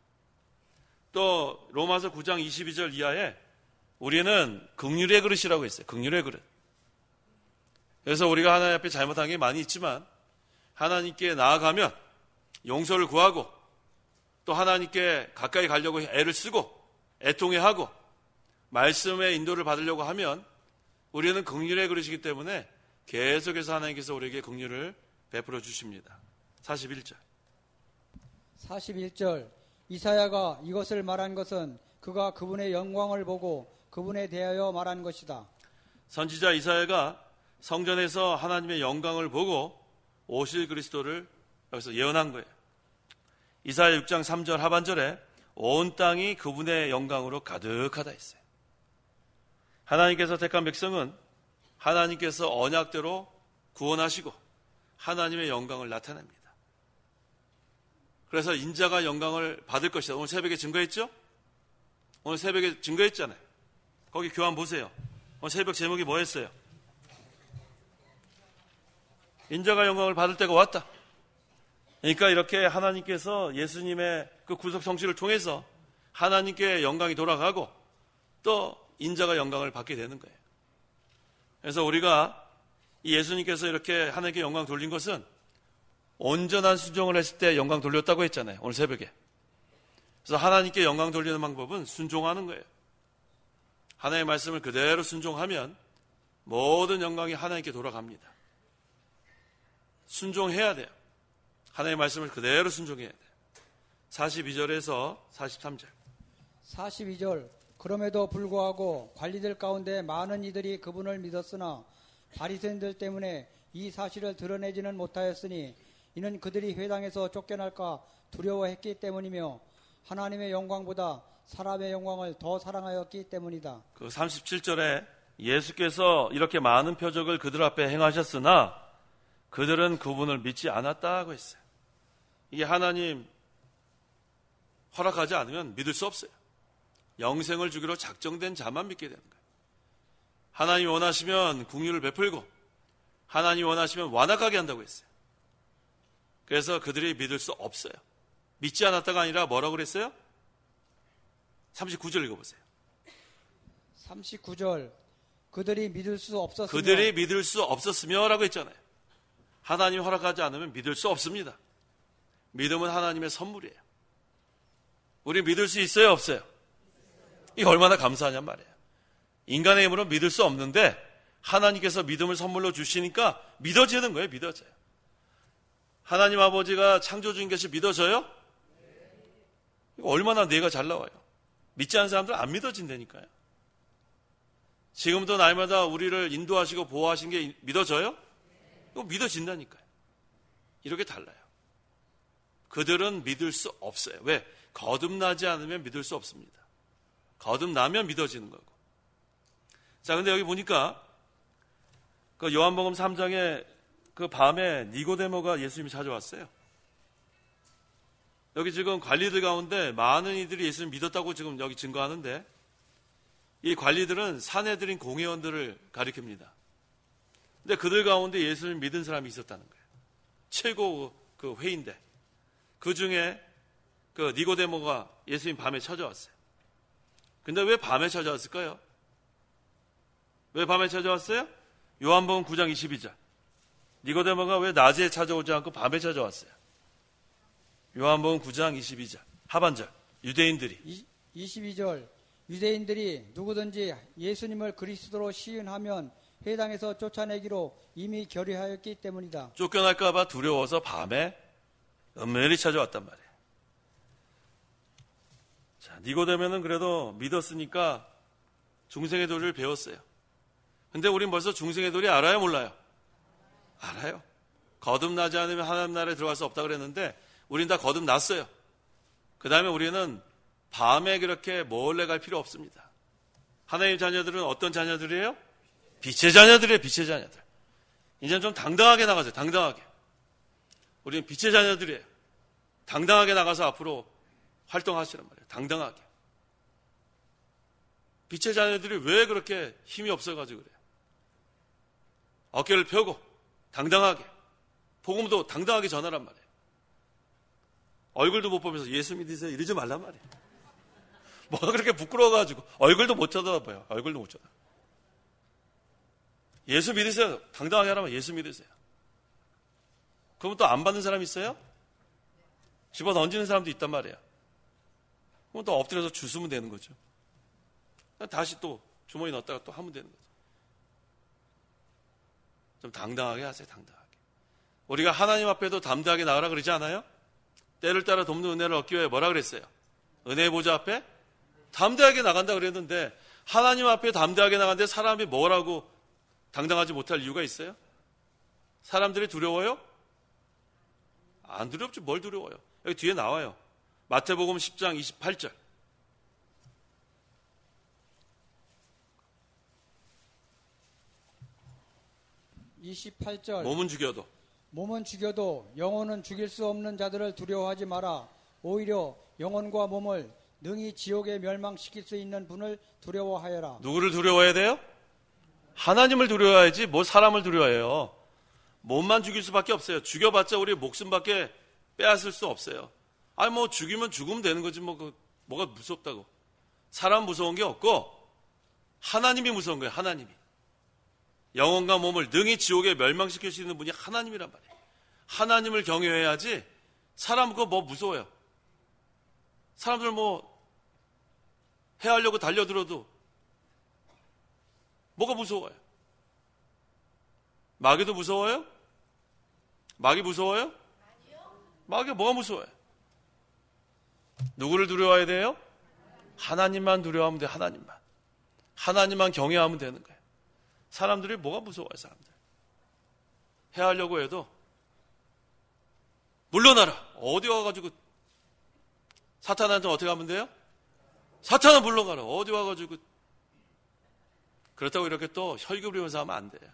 또 로마서 9장 22절 이하에 우리는 긍휼의 그릇이라고 했어요. 긍휼의 그릇. 그래서 우리가 하나님 앞에 잘못한 게 많이 있지만 하나님께 나아가면 용서를 구하고 또 하나님께 가까이 가려고 애를 쓰고 애통해하고 말씀의 인도를 받으려고 하면 우리는 긍휼의 그릇이기 때문에 계속해서 하나님께서 우리에게 긍휼을 베풀어 주십니다. 41절. 41절. 이사야가 이것을 말한 것은 그가 그분의 영광을 보고 그분에 대하여 말한 것이다. 선지자 이사야가 성전에서 하나님의 영광을 보고 오실 그리스도를 여기서 예언한 거예요. 이사야 6장 3절 하반절에 온 땅이 그분의 영광으로 가득하다 했어요. 하나님께서 택한 백성은 하나님께서 언약대로 구원하시고 하나님의 영광을 나타냅니다. 그래서 인자가 영광을 받을 것이다. 오늘 새벽에 증거했죠? 오늘 새벽에 증거했잖아요. 거기 교환 보세요. 오늘 새벽 제목이 뭐였어요? 인자가 영광을 받을 때가 왔다. 그러니까 이렇게 하나님께서 예수님의 그 구속 성취를 통해서 하나님께 영광이 돌아가고 또 인자가 영광을 받게 되는 거예요. 그래서 우리가 이 예수님께서 이렇게 하나님께 영광 돌린 것은 온전한 순종을 했을 때 영광 돌렸다고 했잖아요. 오늘 새벽에. 그래서 하나님께 영광 돌리는 방법은 순종하는 거예요. 하나님의 말씀을 그대로 순종하면 모든 영광이 하나님께 돌아갑니다. 순종해야 돼요. 하나님의 말씀을 그대로 순종해야 돼요. 42절에서 43절. 42절. 그럼에도 불구하고 관리들 가운데 많은 이들이 그분을 믿었으나 바리새인들 때문에 이 사실을 드러내지는 못하였으니 이는 그들이 회당에서 쫓겨날까 두려워했기 때문이며 하나님의 영광보다 사람의 영광을 더 사랑하였기 때문이다. 그 37절에 예수께서 이렇게 많은 표적을 그들 앞에 행하셨으나 그들은 그분을 믿지 않았다고 했어요. 이게 하나님 허락하지 않으면 믿을 수 없어요. 영생을 주기로 작정된 자만 믿게 되는 거예요. 하나님이 원하시면 긍휼을 베풀고 하나님이 원하시면 완악하게 한다고 했어요. 그래서 그들이 믿을 수 없어요. 믿지 않았다가 아니라 뭐라고 그랬어요? 39절 읽어보세요. 39절. 그들이 믿을 수 없었으며 그들이 믿을 수 없었으며 라고 했잖아요. 하나님이 허락하지 않으면 믿을 수 없습니다. 믿음은 하나님의 선물이에요. 우리 믿을 수 있어요, 없어요? 이게 얼마나 감사하냔 말이에요. 인간의 힘으로 믿을 수 없는데 하나님께서 믿음을 선물로 주시니까 믿어지는 거예요. 믿어져요. 하나님 아버지가 창조주인 것이 믿어져요? 이거 얼마나 뇌가 잘 나와요. 믿지 않는 사람들은 안 믿어진다니까요. 지금도 날마다 우리를 인도하시고 보호하신 게 믿어져요? 이거 믿어진다니까요. 이렇게 달라요. 그들은 믿을 수 없어요. 왜? 거듭나지 않으면 믿을 수 없습니다. 거듭나면 믿어지는 거고. 자, 근데 여기 보니까 그 요한복음 3장에 그 밤에 니고데모가 예수님이 찾아왔어요. 여기 지금 관리들 가운데 많은 이들이 예수님 믿었다고 지금 여기 증거하는데 이 관리들은 사내들인 공회원들을 가리킵니다. 근데 그들 가운데 예수님 믿은 사람이 있었다는 거예요. 최고 그 회인데 그 중에 그 니고데모가 예수님 밤에 찾아왔어요. 근데 왜 밤에 찾아왔을까요? 왜 밤에 찾아왔어요? 요한복음 9장 22절. 니고데모가 왜 낮에 찾아오지 않고 밤에 찾아왔어요? 요한복음 9장 22절. 하반절. 유대인들이 22절. 유대인들이 누구든지 예수님을 그리스도로 시인하면 회당에서 쫓아내기로 이미 결의하였기 때문이다. 쫓겨날까 봐 두려워서 밤에 은밀히 찾아왔단 말이에요. 자, 니고데모는 그래도 믿었으니까 중생의 도리를 배웠어요. 근데 우린 벌써 중생의 도리 알아요, 몰라요? 알아요. 거듭나지 않으면 하나님 나라에 들어갈 수 없다 그랬는데 우린 다 거듭났어요. 그 다음에 우리는 밤에 그렇게 몰래 갈 필요 없습니다. 하나님의 자녀들은 어떤 자녀들이에요? 빛의 자녀들이에요. 빛의 자녀들. 이제는 좀 당당하게 나가세요. 당당하게. 우리는 빛의 자녀들이에요. 당당하게 나가서 앞으로 활동하시란 말이에요. 당당하게. 빛의 자녀들이 왜 그렇게 힘이 없어가지고 그래요? 어깨를 펴고 당당하게 복음도 당당하게 전하란 말이에요. 얼굴도 못 보면서 예수 믿으세요 이러지 말란 말이에요. 뭐가 그렇게 부끄러워가지고 얼굴도 못 쳐다봐요. 얼굴도 못 쳐다봐요. 예수 믿으세요. 당당하게 하라면 예수 믿으세요. 그러면 또 안 받는 사람이 있어요? 집어 던지는 사람도 있단 말이에요. 그럼 또 엎드려서 주스면 되는 거죠. 다시 또 주머니 넣었다가 또 하면 되는 거죠. 좀 당당하게 하세요. 당당하게. 우리가 하나님 앞에도 담대하게 나가라 그러지 않아요? 때를 따라 돕는 은혜를 얻기 위해 뭐라 그랬어요? 은혜의 보좌 앞에 담대하게 나간다 그랬는데 하나님 앞에 담대하게 나가는데 사람이 뭐라고 당당하지 못할 이유가 있어요? 사람들이 두려워요? 안 두렵지. 뭘 두려워요? 여기 뒤에 나와요. 마태복음 10장 28절. 몸은 죽여도 영혼은 죽일 수 없는 자들을 두려워하지 마라. 오히려 영혼과 몸을 능히 지옥에 멸망시킬 수 있는 분을 두려워하여라. 누구를 두려워해야 돼요? 하나님을 두려워해야지 뭐 사람을 두려워해요. 몸만 죽일 수밖에 없어요. 죽여봤자 우리 목숨밖에 빼앗을 수 없어요. 아니 뭐 죽이면 죽으면 되는 거지 뭐가 무섭다고. 사람 무서운 게 없고 하나님이 무서운 거예요. 하나님이. 영혼과 몸을 능히 지옥에 멸망시킬 수 있는 분이 하나님이란 말이에요. 하나님을 경외해야지 사람 그거 뭐 무서워요. 사람들 뭐 해하려고 달려들어도 뭐가 무서워요? 마귀도 무서워요? 마귀 무서워요? 마귀가 뭐가 무서워요? 누구를 두려워해야 돼요? 하나님만 두려워하면 돼요. 하나님만 경외하면 되는 거예요. 사람들이 뭐가 무서워요? 사람들 해하려고 해도 물러나라. 어디 와가지고 사탄한테 어떻게 하면 돼요? 사탄은 물러가라. 어디 와가지고. 그렇다고 이렇게 또 혈기 부리면서 하면 안 돼요.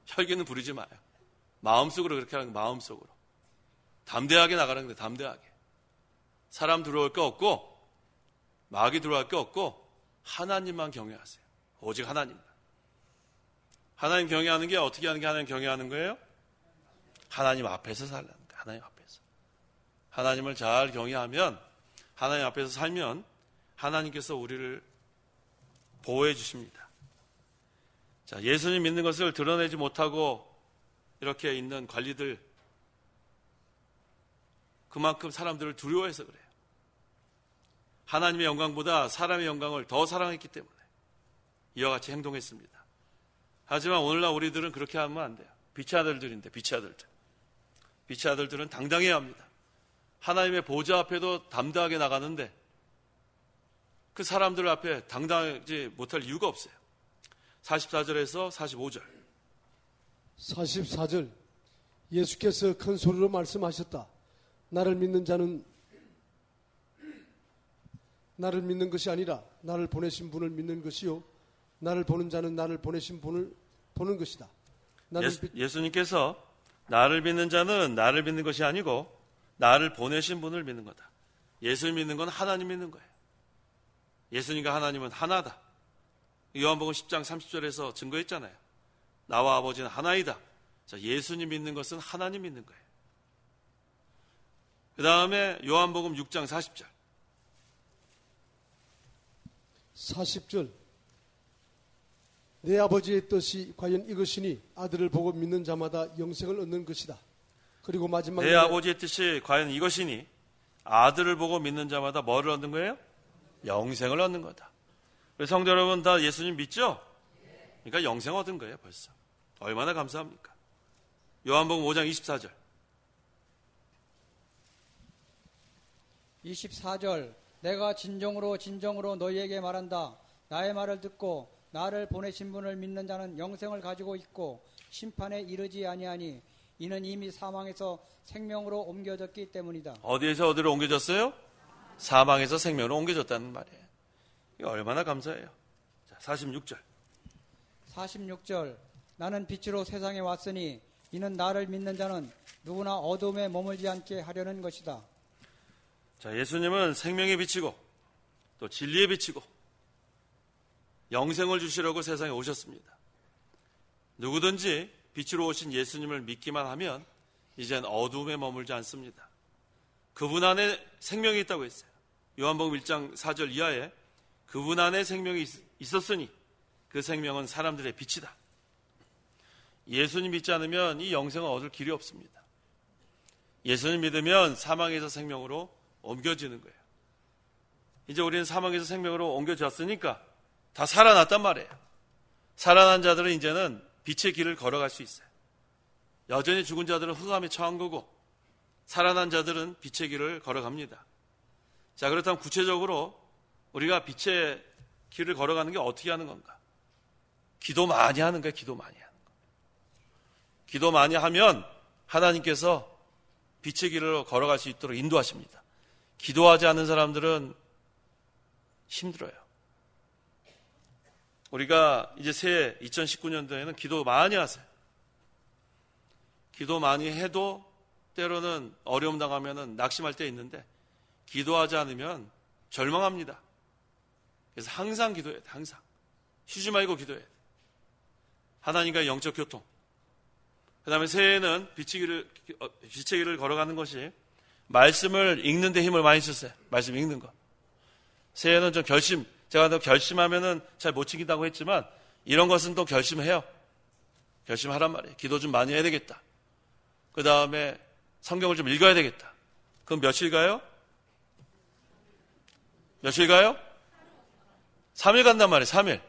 혈기는 부리지 마요. 마음속으로 그렇게 하는 거예요. 마음속으로. 담대하게 나가는 거예요. 담대하게. 사람 들어올 거 없고 마귀 들어올 거 없고 하나님만 경외하세요. 오직 하나님만. 하나님 경외하는 게 어떻게 하는 게 하나님 경외하는 거예요? 하나님 앞에서 살라는 거예요. 하나님 앞에서. 하나님을 잘 경외하면 하나님 앞에서 살면 하나님께서 우리를 보호해 주십니다. 자, 예수님 믿는 것을 드러내지 못하고 이렇게 있는 관리들 그만큼 사람들을 두려워해서 그래요. 하나님의 영광보다 사람의 영광을 더 사랑했기 때문에 이와 같이 행동했습니다. 하지만 오늘날 우리들은 그렇게 하면 안 돼요. 빛의 아들들인데 빛의 아들들. 빛의 아들들은 당당해야 합니다. 하나님의 보좌 앞에도 담대하게 나가는데 그 사람들 앞에 당당하지 못할 이유가 없어요. 44절에서 45절. 44절. 예수께서 큰 소리로 말씀하셨다. 나를 믿는 자는 나를 믿는 것이 아니라 나를 보내신 분을 믿는 것이요 나를 보는 자는 나를 보내신 분을 보는 것이다. 예수님께서 나를 믿는 자는 나를 믿는 것이 아니고 나를 보내신 분을 믿는 거다. 예수 믿는 건 하나님 믿는 거예요. 예수님과 하나님은 하나다. 요한복음 10장 30절에서 증거했잖아요. 나와 아버지는 하나이다. 자, 예수님 믿는 것은 하나님 믿는 거예요. 그 다음에 요한복음 6장 40절. 40절. 내 아버지의 뜻이 과연 이것이니 아들을 보고 믿는 자마다 영생을 얻는 것이다. 그리고 마지막 내 아버지의 뜻이 과연 이것이니 아들을 보고 믿는 자마다 뭐를 얻는 거예요? 영생을 얻는 거다. 성도 여러분 다 예수님 믿죠? 그러니까 영생 얻은 거예요 벌써. 얼마나 감사합니까? 요한복음 5장 24절. 24절. 내가 진정으로 너희에게 말한다. 나의 말을 듣고 나를 보내신 분을 믿는 자는 영생을 가지고 있고 심판에 이르지 아니하니 이는 이미 사망에서 생명으로 옮겨졌기 때문이다. 어디에서 어디로 옮겨졌어요? 사망에서 생명으로 옮겨졌다는 말이에요. 이거 얼마나 감사해요. 자, 46절. 46절. 나는 빛으로 세상에 왔으니 이는 나를 믿는 자는 누구나 어둠에 머물지 않게 하려는 것이다. 자, 예수님은 생명의 빛이고 또 진리의 빛이고 영생을 주시려고 세상에 오셨습니다. 누구든지 빛으로 오신 예수님을 믿기만 하면 이젠 어둠에 머물지 않습니다. 그분 안에 생명이 있다고 했어요. 요한복음 1장 4절 이하에 그분 안에 생명이 있었으니 그 생명은 사람들의 빛이다. 예수님 믿지 않으면 이 영생을 얻을 길이 없습니다. 예수님 믿으면 사망에서 생명으로 옮겨지는 거예요. 이제 우리는 사망에서 생명으로 옮겨졌으니까 다 살아났단 말이에요. 살아난 자들은 이제는 빛의 길을 걸어갈 수 있어요. 여전히 죽은 자들은 흑암에 처한 거고 살아난 자들은 빛의 길을 걸어갑니다. 자, 그렇다면 구체적으로 우리가 빛의 길을 걸어가는 게 어떻게 하는 건가? 기도 많이 하는 거예요. 기도 많이 하는 거. 기도 많이 하면 하나님께서 빛의 길을 걸어갈 수 있도록 인도하십니다. 기도하지 않는 사람들은 힘들어요. 우리가 이제 새해 2019년도에는 기도 많이 하세요. 기도 많이 해도 때로는 어려움 당하면 낙심할 때 있는데 기도하지 않으면 절망합니다. 그래서 항상 기도해야 돼. 항상. 쉬지 말고 기도해야 돼. 하나님과의 영적 교통. 그 다음에 새해에는 빛의 길을 걸어가는 것이 말씀을 읽는 데 힘을 많이 쓰세요. 말씀 읽는 거. 새해에는 좀 제가 또 결심하면은 잘 못 지킨다고 했지만 이런 것은 또 결심해요. 결심하란 말이에요. 기도 좀 많이 해야 되겠다. 그 다음에 성경을 좀 읽어야 되겠다. 그럼 며칠 가요? 며칠 가요? 3일 간단 말이에요. 3일.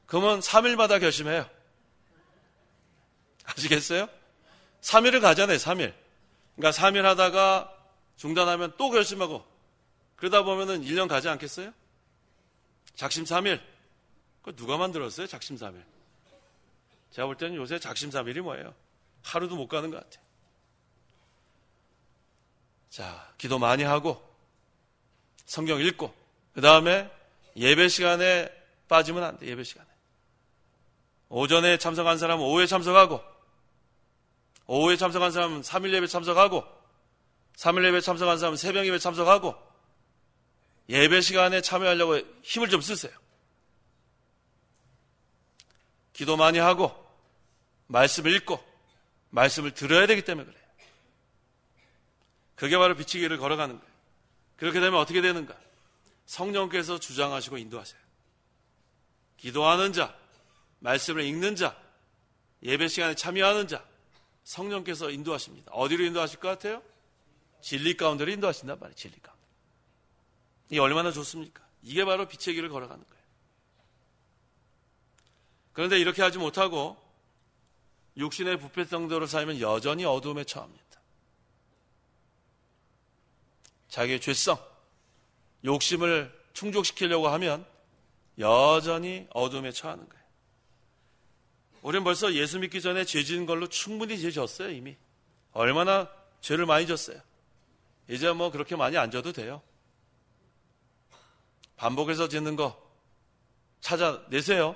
그러면 3일마다 결심해요. 아시겠어요? 3일을 가잖아요. 3일. 그러니까 3일 하다가 중단하면 또 결심하고 그러다 보면은 1년 가지 않겠어요? 작심 3일. 그거 누가 만들었어요? 작심 3일. 제가 볼 때는 요새 작심 3일이 뭐예요? 하루도 못 가는 것 같아요. 자, 기도 많이 하고 성경 읽고 그 다음에 예배 시간에 빠지면 안 돼. 예배 시간에. 오전에 참석한 사람은 오후에 참석하고 오후에 참석한 사람은 3일 예배 참석하고 3일 예배 참석한 사람은 새벽 예배 참석하고 예배 시간에 참여하려고 힘을 좀 쓰세요. 기도 많이 하고 말씀을 읽고 말씀을 들어야 되기 때문에 그래요. 그게 바로 빛의 길을 걸어가는 거예요. 그렇게 되면 어떻게 되는가? 성령께서 주장하시고 인도하세요. 기도하는 자, 말씀을 읽는 자, 예배 시간에 참여하는 자, 성령께서 인도하십니다. 어디로 인도하실 것 같아요? 진리 가운데로 인도하신단 말이에요. 진리 가운데. 이게 얼마나 좋습니까? 이게 바로 빛의 길을 걸어가는 거예요. 그런데 이렇게 하지 못하고 육신의 부패성대로 살면 여전히 어두움에 처합니다. 자기의 죄성, 욕심을 충족시키려고 하면 여전히 어둠에 처하는 거예요. 우리는 벌써 예수 믿기 전에 죄 지은 걸로 충분히 죄 졌어요. 이미. 얼마나 죄를 많이 졌어요. 이제 뭐 그렇게 많이 안 져도 돼요. 반복해서 짓는 거 찾아내세요.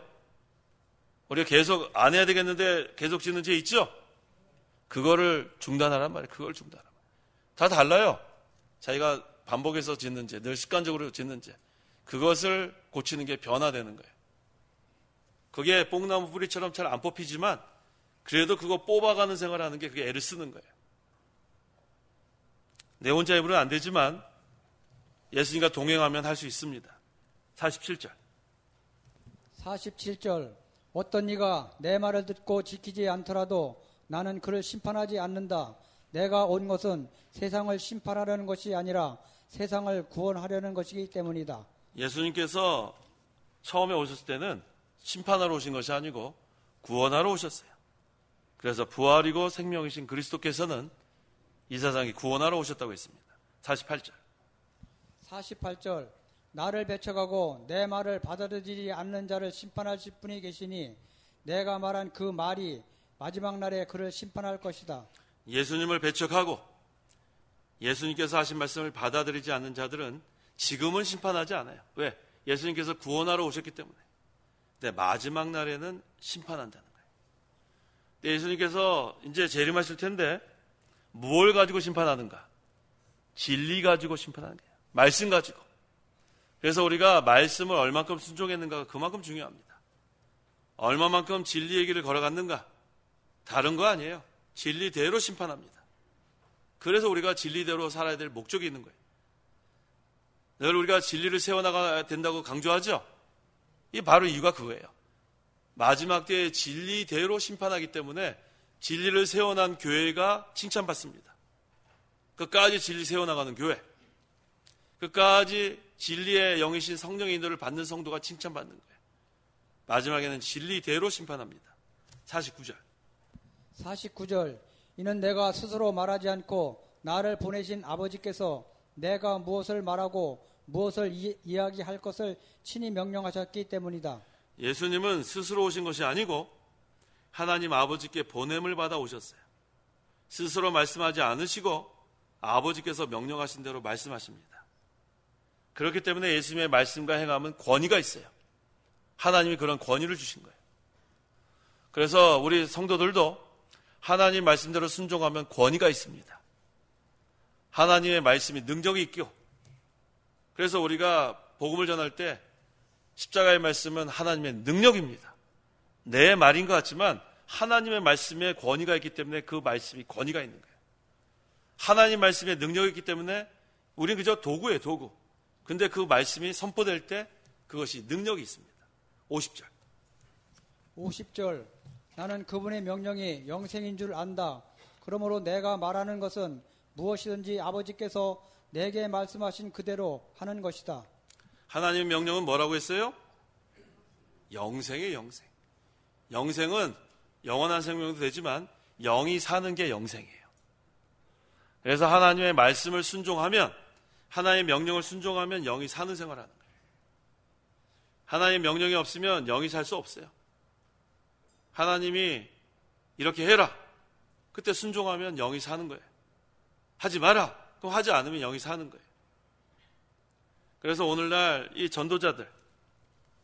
우리가 계속 안 해야 되겠는데 계속 짓는 죄 있죠? 그거를 중단하란 말이에요. 그걸 중단하란 말이에요. 다 달라요. 자기가 반복해서 짓는 죄, 늘 습관적으로 짓는 죄. 그것을 고치는 게 변화되는 거예요. 그게 뽕나무 뿌리처럼 잘 안 뽑히지만 그래도 그거 뽑아가는 생활하는 게 그게 애를 쓰는 거예요. 내 혼자 입으로는 안 되지만 예수님과 동행하면 할 수 있습니다. 47절. 47절. 어떤 이가 내 말을 듣고 지키지 않더라도 나는 그를 심판하지 않는다. 내가 온 것은 세상을 심판하려는 것이 아니라 세상을 구원하려는 것이기 때문이다. 예수님께서 처음에 오셨을 때는 심판하러 오신 것이 아니고 구원하러 오셨어요. 그래서 부활이고 생명이신 그리스도께서는 이 세상에 구원하러 오셨다고 했습니다. 48절. 48절. 나를 배척하고 내 말을 받아들이지 않는 자를 심판하실 분이 계시니 내가 말한 그 말이 마지막 날에 그를 심판할 것이다. 예수님을 배척하고 예수님께서 하신 말씀을 받아들이지 않는 자들은 지금은 심판하지 않아요. 왜? 예수님께서 구원하러 오셨기 때문에. 근데 마지막 날에는 심판한다는 거예요. 근데 예수님께서 이제 재림하실 텐데 뭘 가지고 심판하는가? 진리 가지고 심판하는 거예요. 말씀 가지고. 그래서 우리가 말씀을 얼마큼 순종했는가가 그만큼 중요합니다. 얼마만큼 진리의 길을 걸어갔는가? 다른 거 아니에요. 진리대로 심판합니다. 그래서 우리가 진리대로 살아야 될 목적이 있는 거예요. 늘 우리가 진리를 세워나가야 된다고 강조하죠? 이 바로 이유가 그거예요. 마지막 때에 진리대로 심판하기 때문에 진리를 세워난 교회가 칭찬받습니다. 끝까지 진리 세워나가는 교회. 끝까지 진리의 영이신 성령의 인도를 받는 성도가 칭찬받는 거예요. 마지막에는 진리대로 심판합니다. 49절. 49절. 이는 내가 스스로 말하지 않고 나를 보내신 아버지께서 내가 무엇을 말하고 무엇을 이야기할 것을 친히 명령하셨기 때문이다. 예수님은 스스로 오신 것이 아니고 하나님 아버지께 보냄을 받아 오셨어요. 스스로 말씀하지 않으시고 아버지께서 명령하신 대로 말씀하십니다. 그렇기 때문에 예수님의 말씀과 행함은 권위가 있어요. 하나님이 그런 권위를 주신 거예요. 그래서 우리 성도들도 하나님 말씀대로 순종하면 권위가 있습니다. 하나님의 말씀이 능력이 있고, 그래서 우리가 복음을 전할 때 십자가의 말씀은 하나님의 능력입니다. 내 말인 것 같지만 하나님의 말씀에 권위가 있기 때문에 그 말씀이 권위가 있는 거예요. 하나님 말씀에 능력이 있기 때문에 우리는 그저 도구예요, 도구. 근데 그 말씀이 선포될 때 그것이 능력이 있습니다. 50절. 50절. 나는 그분의 명령이 영생인 줄 안다. 그러므로 내가 말하는 것은 무엇이든지 아버지께서 내게 말씀하신 그대로 하는 것이다. 하나님의 명령은 뭐라고 했어요? 영생이에요, 영생. 영생은 영원한 생명도 되지만 영이 사는 게 영생이에요. 그래서 하나님의 말씀을 순종하면, 하나님의 명령을 순종하면 영이 사는 생활을 하는 거예요. 하나님의 명령이 없으면 영이 살 수 없어요. 하나님이 이렇게 해라. 그때 순종하면 영이 사는 거예요. 하지 마라. 그럼 하지 않으면 영이 사는 거예요. 그래서 오늘날 이 전도자들,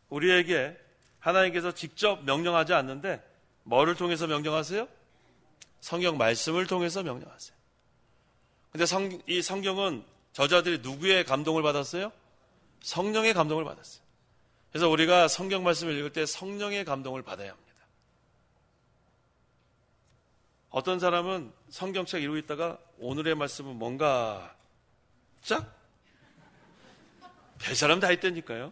우리에게 하나님께서 직접 명령하지 않는데 뭐를 통해서 명령하세요? 성경 말씀을 통해서 명령하세요. 근데 이 성경은 저자들이 누구의 감동을 받았어요? 성령의 감동을 받았어요. 그래서 우리가 성경 말씀을 읽을 때 성령의 감동을 받아야 합니다. 어떤 사람은 성경책 읽고 있다가 오늘의 말씀은 뭔가 짝? 별 사람 다 있다니까요.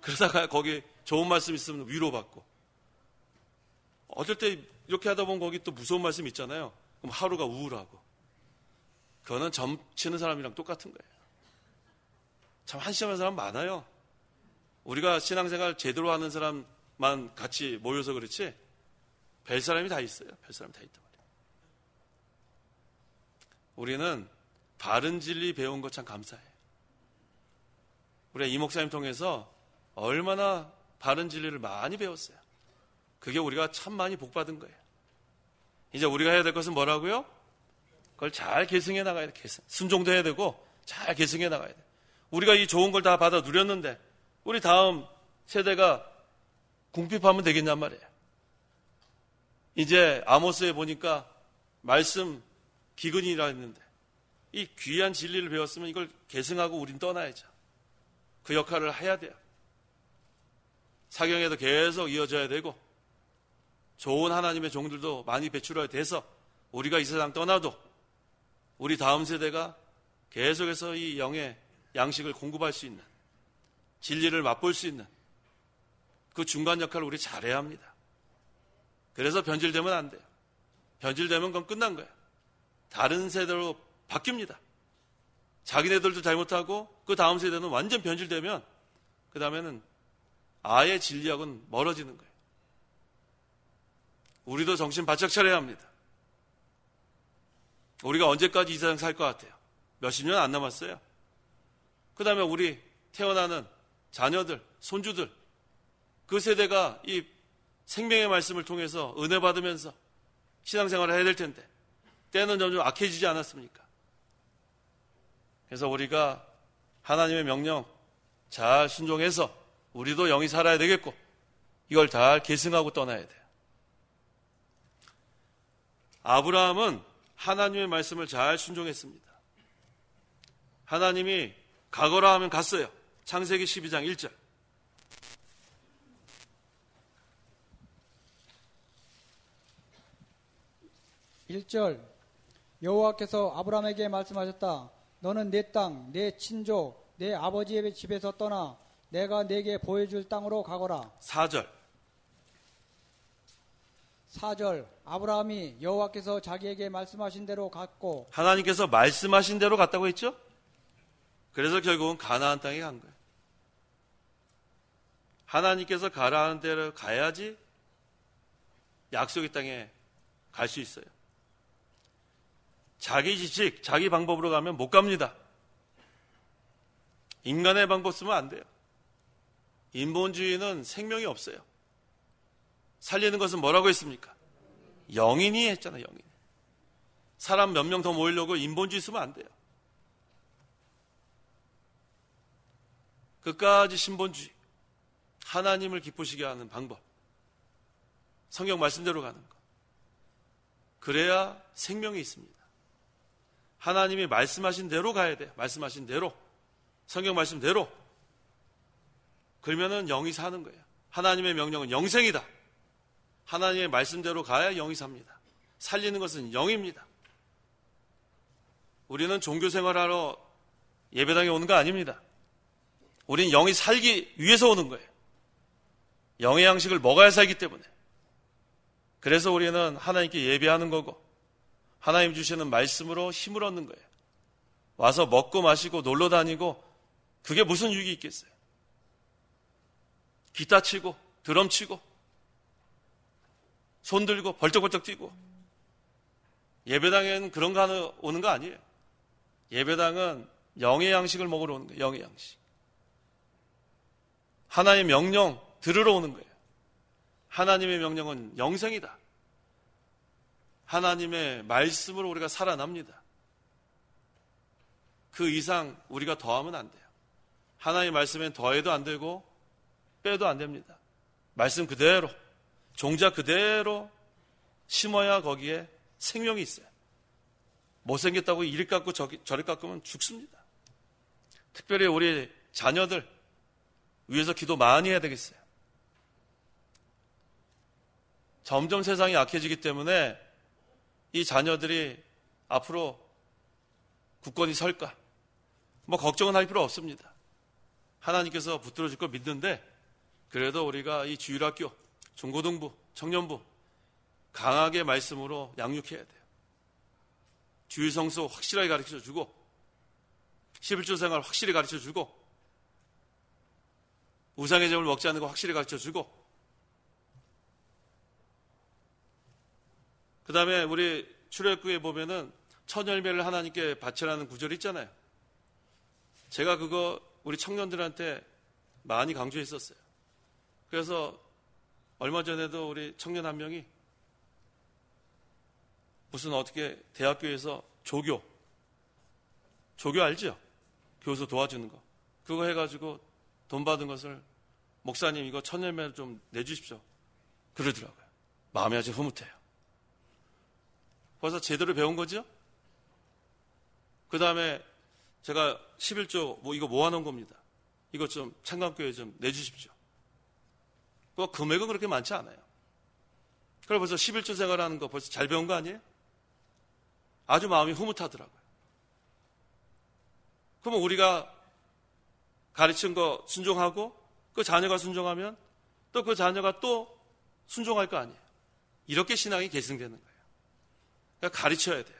그러다가 거기 좋은 말씀 있으면 위로받고, 어쩔 때 이렇게 하다 보면 거기 또 무서운 말씀 있잖아요. 그럼 하루가 우울하고. 그거는 점치는 사람이랑 똑같은 거예요. 참 한심한 사람 많아요. 우리가 신앙생활 제대로 하는 사람만 같이 모여서 그렇지 별 사람이 다 있어요. 별 사람이 다 있단 말이에요. 우리는 바른 진리 배운 것 참 감사해요. 우리가 이 목사님 통해서 얼마나 바른 진리를 많이 배웠어요. 그게 우리가 참 많이 복받은 거예요. 이제 우리가 해야 될 것은 뭐라고요? 그걸 잘 계승해 나가야 돼. 순종도 해야 되고 잘 계승해 나가야 돼. 우리가 이 좋은 걸 다 받아 누렸는데 우리 다음 세대가 궁핍하면 되겠냔 말이에요. 이제 아모스에 보니까 말씀 기근이라 했는데 이 귀한 진리를 배웠으면 이걸 계승하고 우린 떠나야죠. 그 역할을 해야 돼요. 사경에도 계속 이어져야 되고 좋은 하나님의 종들도 많이 배출해야 돼서 우리가 이 세상 떠나도 우리 다음 세대가 계속해서 이 영의 양식을 공급할 수 있는, 진리를 맛볼 수 있는 그 중간 역할을 우리 잘해야 합니다. 그래서 변질되면 안 돼요. 변질되면 그건 끝난 거예요. 다른 세대로 바뀝니다. 자기네들도 잘못하고 그 다음 세대는 완전 변질되면 그 다음에는 아예 진리하고는 멀어지는 거예요. 우리도 정신 바짝 차려야 합니다. 우리가 언제까지 이 세상 살 것 같아요? 몇십 년 안 남았어요. 그 다음에 우리 태어나는 자녀들, 손주들, 그 세대가 이 생명의 말씀을 통해서 은혜 받으면서 신앙생활을 해야 될 텐데 때는 점점 악해지지 않았습니까? 그래서 우리가 하나님의 명령 잘 순종해서 우리도 영이 살아야 되겠고 이걸 잘 계승하고 떠나야 돼요. 아브라함은 하나님의 말씀을 잘 순종했습니다. 하나님이 가거라 하면 갔어요. 창세기 12장 1절. 여호와께서 아브라함에게 말씀하셨다. 너는 내 땅, 내 친족, 내 아버지의 집에서 떠나 내가 내게 보여줄 땅으로 가거라. 4절. 4절. 아브라함이 여호와께서 자기에게 말씀하신 대로 갔고, 하나님께서 말씀하신 대로 갔다고 했죠? 그래서 결국은 가나안 땅에 간 거예요. 하나님께서 가라 하는 대로 가야지 약속의 땅에 갈 수 있어요. 자기 지식, 자기 방법으로 가면 못 갑니다. 인간의 방법 쓰면 안 돼요. 인본주의는 생명이 없어요. 살리는 것은 뭐라고 했습니까? 영인이 했잖아요, 영인. 사람 몇 명 더 모이려고 인본주의 쓰면 안 돼요. 끝까지 신본주의, 하나님을 기쁘시게 하는 방법, 성경 말씀대로 가는 것. 그래야 생명이 있습니다. 하나님이 말씀하신 대로 가야 돼요. 말씀하신 대로, 성경 말씀대로. 그러면은 영이 사는 거예요. 하나님의 명령은 영생이다. 하나님의 말씀대로 가야 영이 삽니다. 살리는 것은 영입니다. 우리는 종교 생활하러 예배당에 오는 거 아닙니다. 우리는 영이 살기 위해서 오는 거예요. 영의 양식을 먹어야 살기 때문에. 그래서 우리는 하나님께 예배하는 거고 하나님 주시는 말씀으로 힘을 얻는 거예요. 와서 먹고 마시고 놀러 다니고 그게 무슨 유익이 있겠어요? 기타 치고 드럼 치고 손 들고 벌쩍벌쩍 뛰고 예배당에는 그런 거 하러 오는 거 아니에요. 예배당은 영의 양식을 먹으러 오는 거예요. 영의 양식. 하나님의 명령 들으러 오는 거예요. 하나님의 명령은 영생이다. 하나님의 말씀으로 우리가 살아납니다. 그 이상 우리가 더하면 안 돼요. 하나님의 말씀엔 더해도 안 되고 빼도 안 됩니다. 말씀 그대로, 종자 그대로 심어야 거기에 생명이 있어요. 못생겼다고 이리 깎고 저리 깎으면 죽습니다. 특별히 우리 자녀들 위해서 기도 많이 해야 되겠어요. 점점 세상이 약해지기 때문에 이 자녀들이 앞으로 굳건히 설까? 뭐 걱정은 할 필요 없습니다. 하나님께서 붙들어 줄 걸 믿는데 그래도 우리가 이 주일학교, 중고등부, 청년부 강하게 말씀으로 양육해야 돼요. 주일 성수 확실하게 가르쳐주고 11조 생활 확실히 가르쳐주고 우상의 점을 먹지 않는 거 확실히 가르쳐주고 그 다음에 우리 출애굽기에 보면은 첫 열매를 하나님께 바치라는 구절이 있잖아요. 제가 그거 우리 청년들한테 많이 강조했었어요. 그래서 얼마 전에도 우리 청년 한 명이 무슨 어떻게 대학교에서 조교 알죠? 교수 도와주는 거. 그거 해가지고 돈 받은 것을 목사님 이거 첫 열매를 좀 내주십시오. 그러더라고요. 마음이 아주 흐뭇해요. 벌써 제대로 배운 거죠? 그 다음에 제가 11조 이거 모아놓은 겁니다. 이거 좀 창감교회에 좀 내주십시오. 그 금액은 그렇게 많지 않아요. 그래 벌써 11조 생활하는 거 벌써 잘 배운 거 아니에요? 아주 마음이 흐뭇하더라고요. 그러면 우리가 가르친 거 순종하고 그 자녀가 순종하면 또 그 자녀가 또 순종할 거 아니에요. 이렇게 신앙이 계승되는 거예요. 그러니까 가르쳐야 돼요.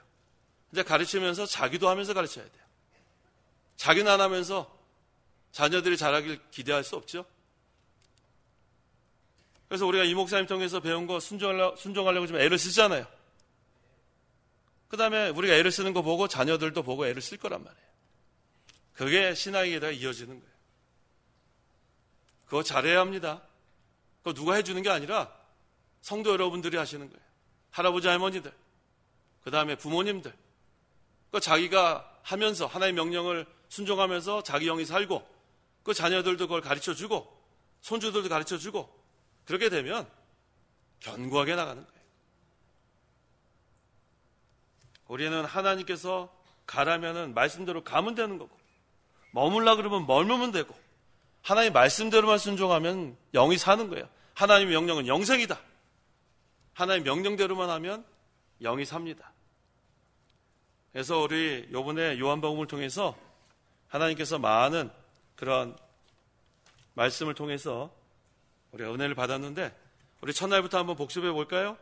이제 가르치면서 자기도 하면서 가르쳐야 돼요. 자기는 안 하면서 자녀들이 잘하길 기대할 수 없죠. 그래서 우리가 이 목사님 통해서 배운 거 순종하려고 좀 애를 쓰잖아요. 그 다음에 우리가 애를 쓰는 거 보고 자녀들도 보고 애를 쓸 거란 말이에요. 그게 신앙에다가 이어지는 거예요. 그거 잘해야 합니다. 그거 누가 해주는 게 아니라 성도 여러분들이 하시는 거예요. 할아버지 할머니들, 그 다음에 부모님들. 그 자기가 하면서 하나님의 명령을 순종하면서 자기 영이 살고 그 자녀들도 그걸 가르쳐주고 손주들도 가르쳐주고 그렇게 되면 견고하게 나가는 거예요. 우리는 하나님께서 가라면은 말씀대로 가면 되는 거고 머물라 그러면 머물면 되고 하나님 말씀대로만 순종하면 영이 사는 거예요. 하나님의 명령은 영생이다. 하나님 명령대로만 하면 영이 삽니다. 그래서 우리 이번에 요한복음을 통해서 하나님께서 많은 그런 말씀을 통해서 우리가 은혜를 받았는데 우리 첫날부터 한번 복습해 볼까요?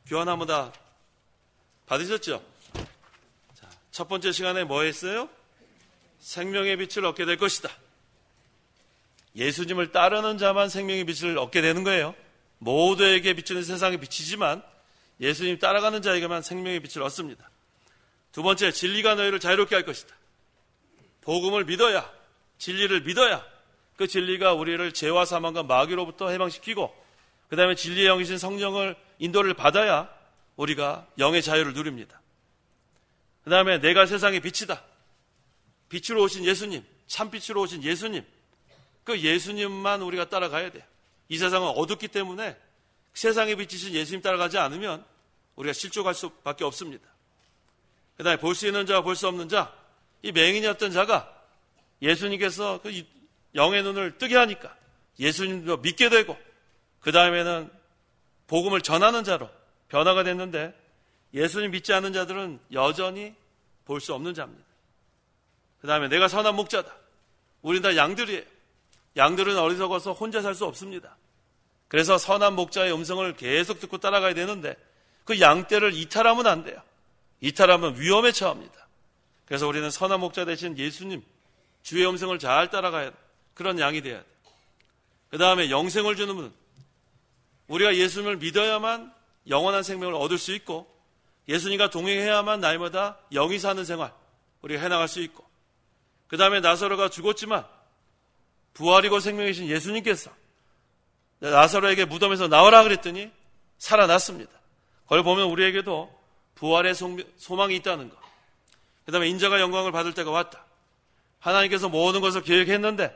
교환 한번 다 받으셨죠? 자, 첫 번째 시간에 뭐 했어요? 생명의 빛을 얻게 될 것이다. 예수님을 따르는 자만 생명의 빛을 얻게 되는 거예요. 모두에게 비추는 세상에 비치지만 예수님 따라가는 자에게만 생명의 빛을 얻습니다. 두 번째, 진리가 너희를 자유롭게 할 것이다. 복음을 믿어야, 진리를 믿어야 그 진리가 우리를 죄와 사망과 마귀로부터 해방시키고 그 다음에 진리의 영이신 성령을 인도를 받아야 우리가 영의 자유를 누립니다. 그 다음에 내가 세상의 빛이다. 빛으로 오신 예수님, 참빛으로 오신 예수님, 그 예수님만 우리가 따라가야 돼요. 이 세상은 어둡기 때문에 세상의 빛이신 예수님 따라가지 않으면 우리가 실족할 수밖에 없습니다. 그 다음에 볼 수 있는 자와 볼 수 없는 자, 이 맹인이었던 자가 예수님께서 그 영의 눈을 뜨게 하니까 예수님도 믿게 되고, 그 다음에는 복음을 전하는 자로 변화가 됐는데, 예수님 믿지 않는 자들은 여전히 볼 수 없는 자입니다. 그 다음에 내가 선한 목자다. 우린 다 양들이에요. 양들은 어리석어서 혼자 살 수 없습니다. 그래서 선한 목자의 음성을 계속 듣고 따라가야 되는데, 그 양떼를 이탈하면 안 돼요. 이탈하면 위험에 처합니다. 그래서 우리는 선한 목자 대신 예수님, 주의 음성을 잘 따라가야 그런 양이 돼야 돼요. 그 다음에 영생을 주는 분, 우리가 예수님을 믿어야만 영원한 생명을 얻을 수 있고, 예수님과 동행해야만 날마다 영이 사는 생활 우리가 해나갈 수 있고, 그 다음에 나사로가 죽었지만 부활이고 생명이신 예수님께서 나사로에게 무덤에서 나오라 그랬더니 살아났습니다. 그걸 보면 우리에게도 부활의 소망이 있다는 것. 그 다음에 인자가 영광을 받을 때가 왔다. 하나님께서 모든 것을 계획했는데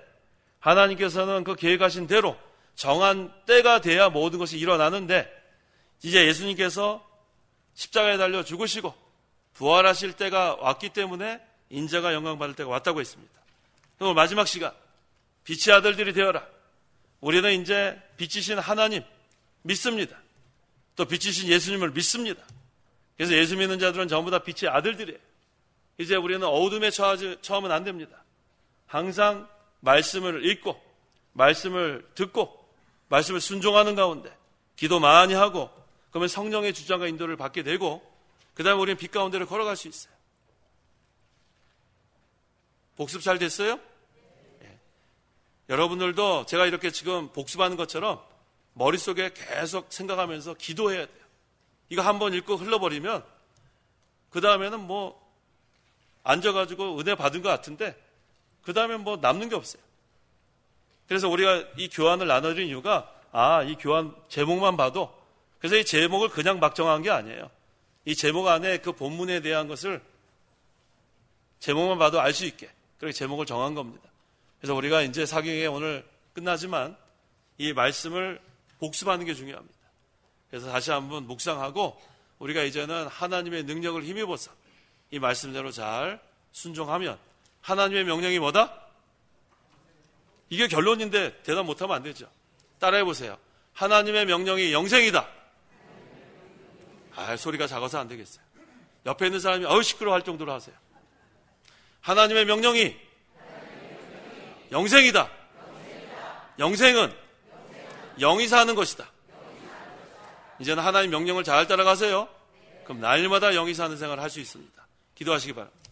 하나님께서는 그 계획하신 대로 정한 때가 돼야 모든 것이 일어나는데, 이제 예수님께서 십자가에 달려 죽으시고 부활하실 때가 왔기 때문에 인자가 영광 받을 때가 왔다고 했습니다. 그럼 마지막 시간, 빛의 아들들이 되어라. 우리는 이제 빛이신 하나님 믿습니다. 또 빛이신 예수님을 믿습니다. 그래서 예수 믿는 자들은 전부 다 빛의 아들들이에요. 이제 우리는 어둠에 처하면 안 됩니다. 항상 말씀을 읽고 말씀을 듣고 말씀을 순종하는 가운데 기도 많이 하고, 그러면 성령의 주장과 인도를 받게 되고, 그 다음에 우리는 빛 가운데를 걸어갈 수 있어요. 복습 잘 됐어요? 네. 여러분들도 제가 이렇게 지금 복습하는 것처럼 머릿속에 계속 생각하면서 기도해야 돼요. 이거 한번 읽고 흘러버리면 그 다음에는 뭐 앉아가지고 은혜 받은 것 같은데 그 다음에 뭐 남는 게 없어요. 그래서 우리가 이 교환을 나눠드린 이유가, 이 교환 제목만 봐도, 그래서 이 제목을 그냥 막 정한 게 아니에요. 이 제목 안에 그 본문에 대한 것을 제목만 봐도 알 수 있게 그렇게 제목을 정한 겁니다. 그래서 우리가 이제 사경에 오늘 끝나지만 이 말씀을 복습하는 게 중요합니다. 그래서 다시 한번 묵상하고 우리가 이제는 하나님의 능력을 힘입어서 이 말씀대로 잘 순종하면 하나님의 명령이 뭐다? 이게 결론인데 대답 못하면 안 되죠. 따라해보세요. 하나님의 명령이 영생이다. 소리가 작아서 안 되겠어요. 옆에 있는 사람이 시끄러워 할 정도로 하세요. 하나님의 명령이 영생이다. 영생은 영이 사는 것이다. 이제는 하나님 명령을 잘 따라가세요. 그럼 날마다 영이 사는 생활을 할 수 있습니다. 기도하시기 바랍니다.